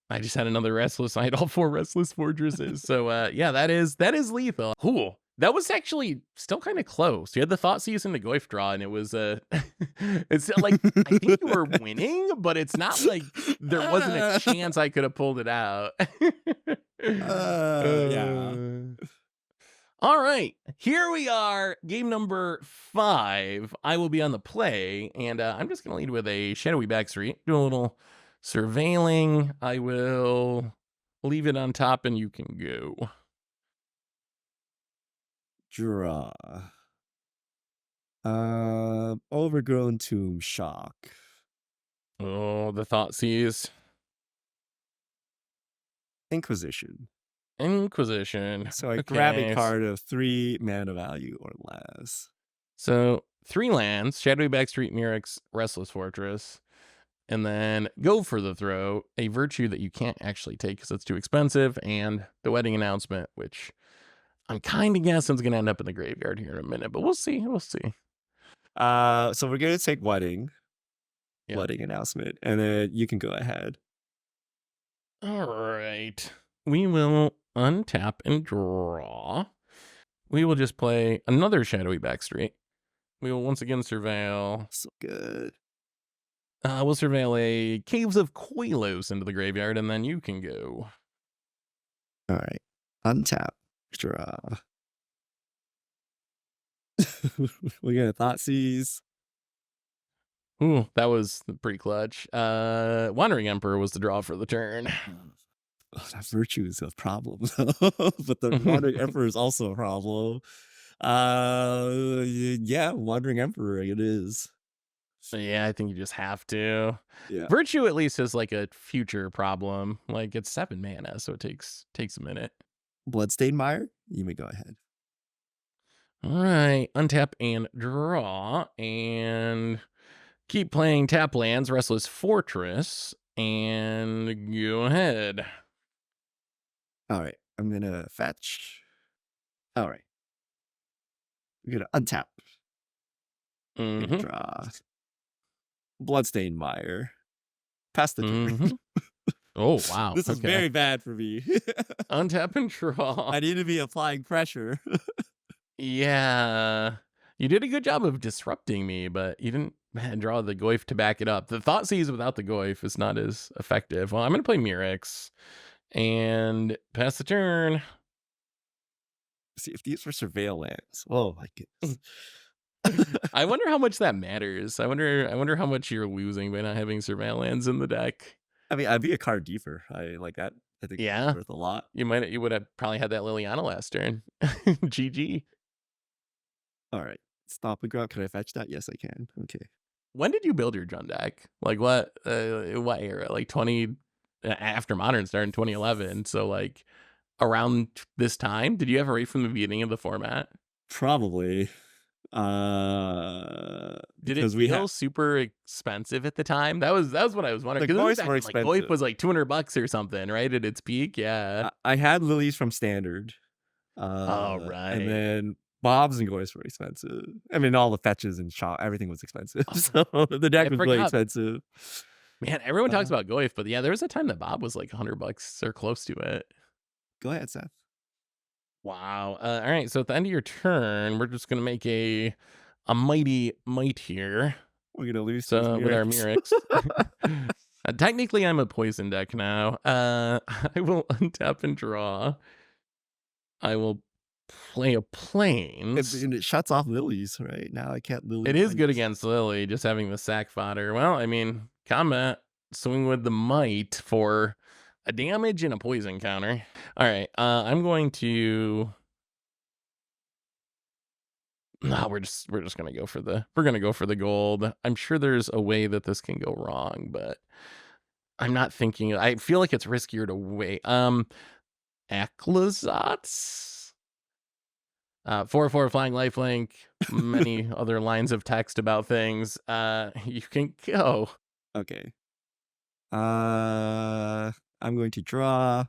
I just had another restless. I had all 4 restless fortresses. So yeah, that is lethal. Cool. That was actually still kind of close. You had the Thoughtseize and the Goif draw, and it was it's like I think you were winning, but it's not like there wasn't a chance I could have pulled it out. Yeah. All right, here we are, game number 5. I will be on the play, and I'm just gonna lead with a shadowy backstreet, do a little surveilling. I will leave it on top, and you can go. Draw. Overgrown Tomb Shock. Oh, the Thoughtseize. Inquisition. So I grab a card of 3 mana value or less. So 3 lands, Shadowy Backstreet, Mirrex, Restless Fortress, and then go for the throw, a virtue that you can't actually take because it's too expensive, and the Wedding Announcement, which I'm kind of guessing is going to end up in the graveyard here in a minute, but we'll see. We'll see. So we're going to take Wedding. Yeah. Wedding Announcement, and then you can go ahead. All right. We will untap and draw. We will just play another Shadowy Backstreet. We will once again surveil. So good. We'll surveil a Caves of Koilos into the graveyard, and then you can go. All right. Untap. Draw. We got a Thoughtseize. Ooh, that was pretty clutch. Wandering Emperor was the draw for the turn. Oh, that virtue is a problem, but the Wandering Emperor is also a problem. Yeah, Wandering Emperor, it is. Yeah, I think you just have to. Yeah. Virtue at least is like a future problem. Like it's 7 mana, so it takes a minute. Bloodstained Mire, you may go ahead. All right, untap and draw, and keep playing tap lands, Restless Fortress, and go ahead. All right, I'm gonna fetch. All right, we're gonna untap. Draw. Bloodstained Mire. Pass the turn. Oh wow, This is very bad for me. Untap and draw. I need to be applying pressure. Yeah, you did a good job of disrupting me, but you didn't draw the Goif to back it up. The Thoughtseize without the Goif is not as effective. Well, I'm gonna play Mirrex and pass the turn. See if these were surveil lands. Oh my goodness. I wonder how much that matters. I wonder how much you're losing by not having surveil lands in the deck. I mean, I'd be a card deeper. I like that. I think Yeah, it's worth a lot. you would have probably had that Liliana last turn. GG. All right, stop and grab. Can I fetch that? Yes, I can. Okay. when did you build your Jund deck? Like what era? Like 20 after Modern started in 2011. So like around this time, did you have it right from the beginning of the format? Probably. Did it Because we feel have super expensive at the time? That was what I was wondering. the Because it was Goys back were when like Goif expensive. was like $200 or something, right? At its peak, yeah. I had lilies from Standard. All And right. then Bobs and Goys were expensive. I mean, all the fetches and shop, everything was expensive. Oh, So the I deck was really forgot. expensive. Man, everyone talks Uh, about Goif, but yeah, there was a time that Bob was like $100 or close to it. Go ahead, Seth. Wow. All right. So at the end of your turn, we're just gonna make a mighty might here. We're gonna lose to So with our these Mirrors. Technically, I'm a poison deck now. I will untap and draw. I will play a plains. and it shuts off lilies, right? Now I can't lily It is good white. against Lily, just having the sack fodder. Well, I mean, combat, swing with the might for a damage and a poison counter. All right, I'm going to. No, we're just gonna go for the gold. I'm sure there's a way that this can go wrong, but I'm not thinking. I feel like it's riskier to wait. Ecclesats. 4/4 flying lifelink, many other lines of text about things. You can go. Okay. I'm going to draw.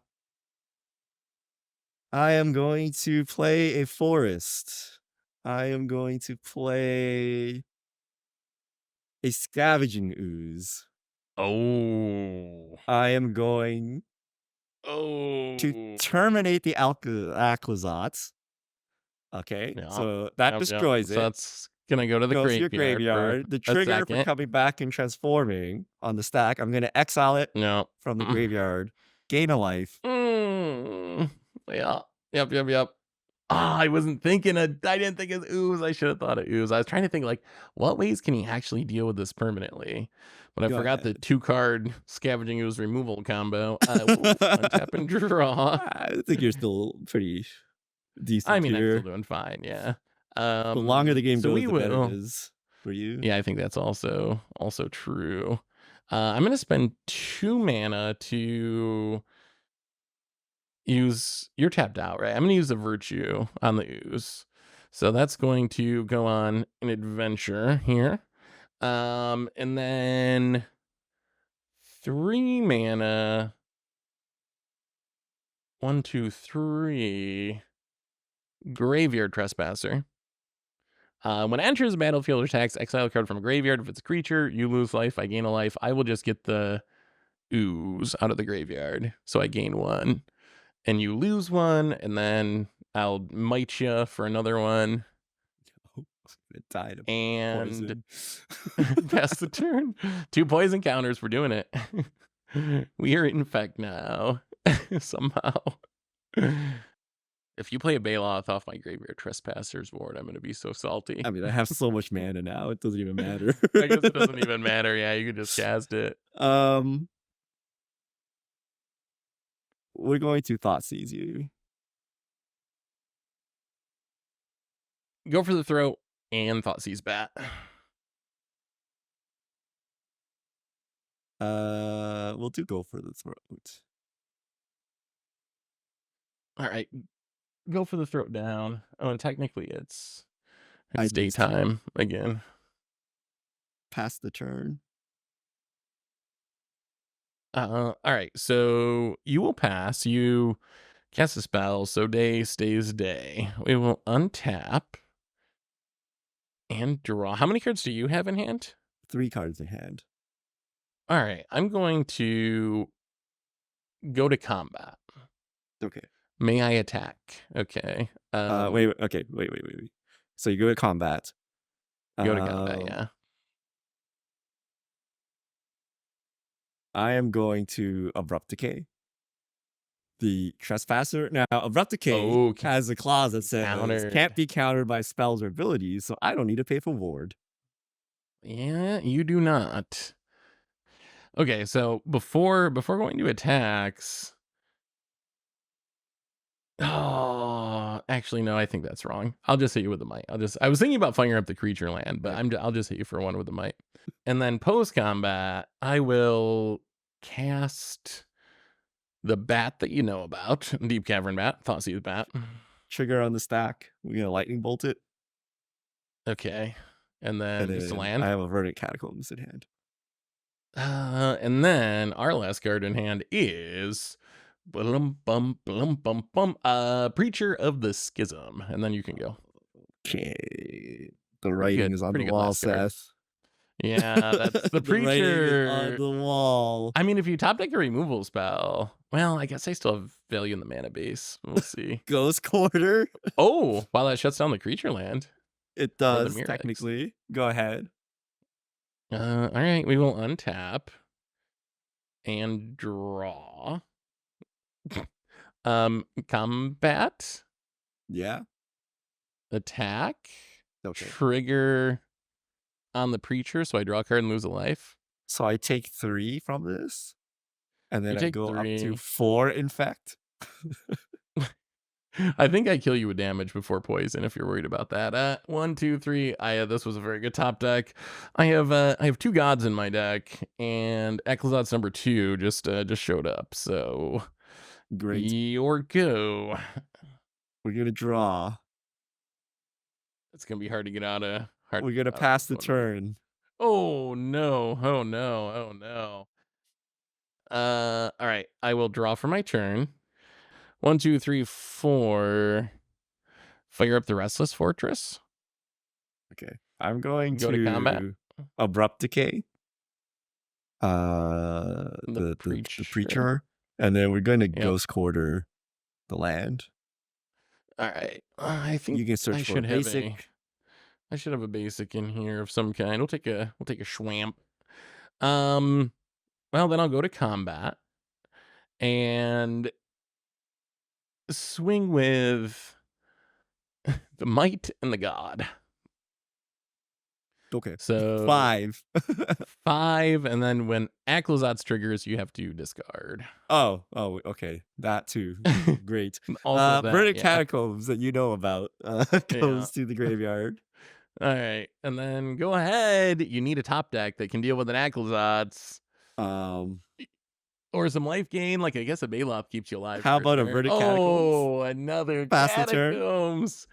I am going to play a forest. I am going to play a scavenging ooze. Oh. I am going to Oh. terminate the Ecclesats. Okay, Yeah. so that Yep. destroys So it. that's gonna go to the Goes to your graveyard. graveyard. The For a trigger for second. coming back and transforming on the stack, I'm going to exile it No. from the graveyard, gain a life. Yeah. Yep. Ah, I wasn't thinking I didn't think of ooze. I should have thought of ooze. I was trying to think like what ways can he actually deal with this permanently? But I Go forgot the ahead. 2-card scavenging ooze removal combo. Untap and draw. I think you're still pretty I decent mean, I'm still here. doing fine, yeah. The longer the game So goes, we the better it will. is for you. Yeah, I think that's also true. I'm gonna spend 2 mana to use. You're tapped out, right? I'm gonna use a virtue on the ooze. So that's going to go on an adventure here. And then 3 mana. 1, 2, 3. Graveyard Trespasser. When it enters the battlefield or attacks, exile a card from a graveyard. If it's a creature, you lose life, I gain a life. I will just get the ooze out of the graveyard. So I gain 1. And you lose 1, and then I'll might you for another 1. It died of And poison. pass the turn. 2 poison counters. We're doing it. We are infect now. Somehow. If you play a Baloth off my graveyard Trespassers board, I'm going to be so salty. I mean, I have so much mana now, it doesn't even matter. I guess it doesn't even matter. Yeah, you can just cast it. We're going to thought seize you. Go for the throat and thought seize bat. We'll go for the throat. All right. Go for the throat down. Oh, and technically it's I do daytime again. Pass the turn. All right. So you will pass. You cast a spell. So day stays day. We will untap and draw. How many cards do you have in hand? 3 cards in hand. All right. I'm going to go to combat. Okay. May I attack? Okay. Wait. So you go to combat. Go to combat, yeah. I am going to Abrupt Decay the Trespasser. Now, Abrupt Decay has a clause that says can't be countered by spells or abilities, so I don't need to pay for ward. Yeah, you do not. Okay, so before going to attacks, Actually, no, I think that's wrong. I'll just hit you with the might. I was thinking about firing up the creature land, but I'll just hit you for one with the might. And then post combat, I will cast the bat that you know about, Deep Cavern Bat, Thoughtseize Bat. Trigger on the stack. We're gonna lightning bolt it. Okay, and then just a land. I have a Verdant Catacombs in hand. And then our last card in hand is Preacher of the Schism, and then you can go. Okay, the writing is on the wall, Seth. Yeah, that's the Preacher. The writing is on the wall. I mean, if you top deck a removal spell, well, I guess I still have value in the mana base. We'll see. Ghost Quarter. Oh, wow, that shuts down the creature land. It does, technically. Go ahead. All right, we will untap and draw. Combat. Yeah. Attack. Okay. Trigger on the Preacher, so I draw a card and lose a life. So I take 3 from this, and then I go 3. up to 4 infect. I think I kill you with damage before poison if you're worried about that. 1, 2, 3. This was a very good top deck. I have 2 gods in my deck, and Ecclesot's number 2 just showed up. So great. Your go. We're gonna draw. It's gonna be hard to get out of. We're gonna pass the turn. Oh no! Oh no! Oh no! All right. I will draw for my turn. 1, 2, 3, 4. Fire up the Restless Fortress. Okay. I'm going to combat. Abrupt Decay. The Preacher. And then we're going to Ghost Quarter the land. All right. I think you can search for a basic. I should have a basic in here of some kind. We'll take a schwamp. Well, then I'll go to combat and swing with the might and the god. Okay. So 5. 5, and then when Ecclesot's triggers, you have to discard. Oh, okay. That too. Great. Also Verdant Catacombs that you know about goes to the graveyard. All right. And then go ahead. You need a top deck that can deal with an Ecclesot's. Or some life gain, like I guess a Baloth keeps you alive. How about a Verdant Catacombs? Oh, another Catacombs.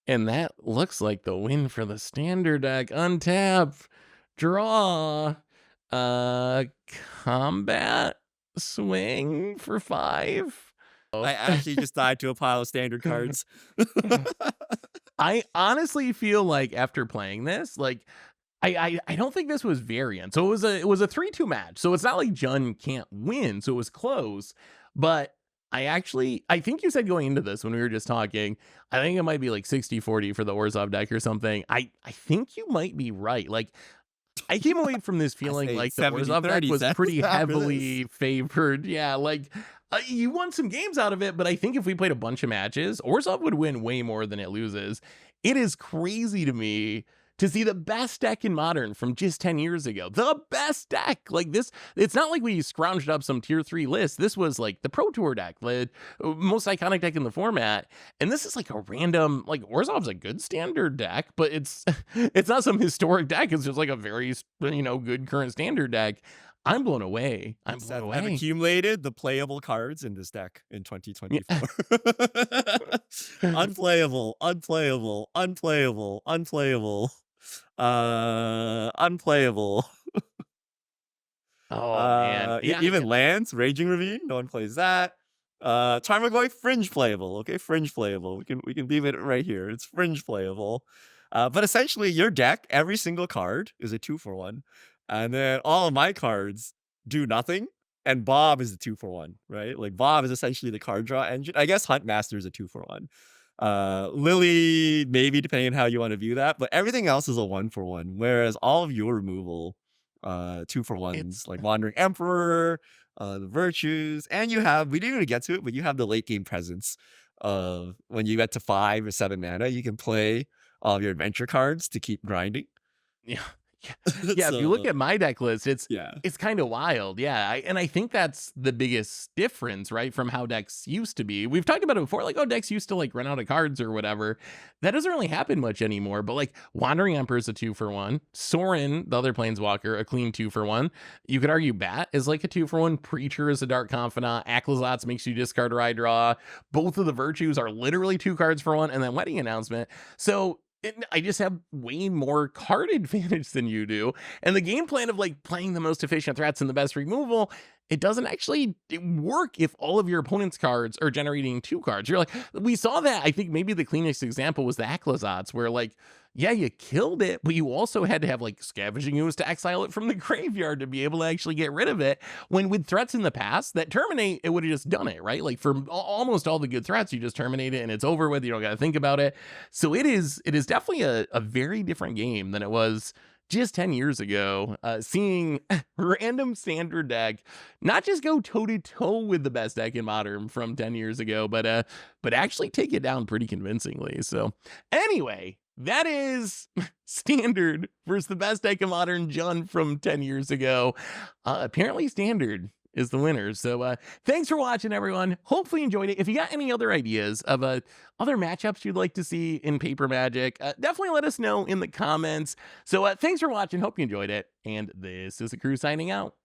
And that looks like the win for the standard deck. Untap, draw, combat, swing for 5. I actually just died to a pile of standard cards. I honestly feel like after playing this, like I don't think this was variant. So it was a 3-2 match. So it's not like Jun can't win. So it was close. But I think you said going into this when we were just talking, I think it might be like 60-40 for the Orzhov deck or something. I think you might be right. Like I came away from this feeling like the Orzhov deck was pretty heavily favored. Yeah, like you won some games out of it, but I think if we played a bunch of matches, Orzhov would win way more than it loses. It is crazy to me to see the best deck in Modern from just 10 years ago. The best deck. Like this, it's not like we scrounged up some tier 3 list. This was like the Pro Tour deck, the most iconic deck in the format. And this is like a random, like Orzhov's a good standard deck, but it's not some historic deck. It's just like a very, good current standard deck. I'm blown away. I'm blown away. I've accumulated the playable cards in this deck in 2024. Unplayable. Oh man. Even lands, Raging Ravine, no one plays that. Tarmogoyf, fringe playable. Okay, fringe playable. We can leave it right here. It's fringe playable. But essentially your deck, every single card is a 2-for-1. And then all of my cards do nothing. And Bob is the 2-for-1, right? Like Bob is essentially the card draw engine. I guess Huntmaster is a 2-for-1. Lily, maybe depending on how you want to view that, but everything else is a 1-for-1. Whereas all of your removal, 2-for-1s, like Wandering Emperor, the Virtues, and you have, we didn't even get to it, but you have the late game presence of when you get to 5 or 7 mana, you can play all of your adventure cards to keep grinding. Yeah. Yeah, if you look So at my deck list, yeah. it's kind of wild. Yeah, and I think that's the biggest difference, right, from how decks used to be. We've talked about it before, like, oh, decks used to like run out of cards or whatever. That doesn't really happen much anymore. But like Wandering Emperor's a 2-for-1, Sorin, the other Planeswalker, a clean 2-for-1. You could argue Bat is like a 2-for-1. Preacher is a Dark Confidant. Aclazotz makes you discard or I draw. Both of the Virtues are literally 2 cards for 1, and then Wedding Announcement. So I just have way more card advantage than you do. And the game plan of like playing the most efficient threats and the best removal, it doesn't actually work if all of your opponent's cards are generating 2 cards. You're like, we saw that. I think maybe the cleanest example was the Aclazotz, where like, yeah, you killed it, but you also had to have like Scavenging Ooze to exile it from the graveyard to be able to actually get rid of it. When with threats in the past that terminate, it would have just done it, right? Like for almost all the good threats, you just terminate it and it's over with. You don't got to think about it. So it is definitely a very different game than it was just 10 years ago. Seeing random standard deck not just go toe to toe with the best deck in Modern from 10 years ago, but actually take it down pretty convincingly. So anyway, that is Standard versus the best deck in Modern, Jun from 10 years ago. Apparently Standard is the winner. So thanks for watching, everyone. Hopefully you enjoyed it. If you got any other ideas of other matchups you'd like to see in Paper Magic, definitely let us know in the comments. So thanks for watching. Hope you enjoyed it. And this is the crew signing out.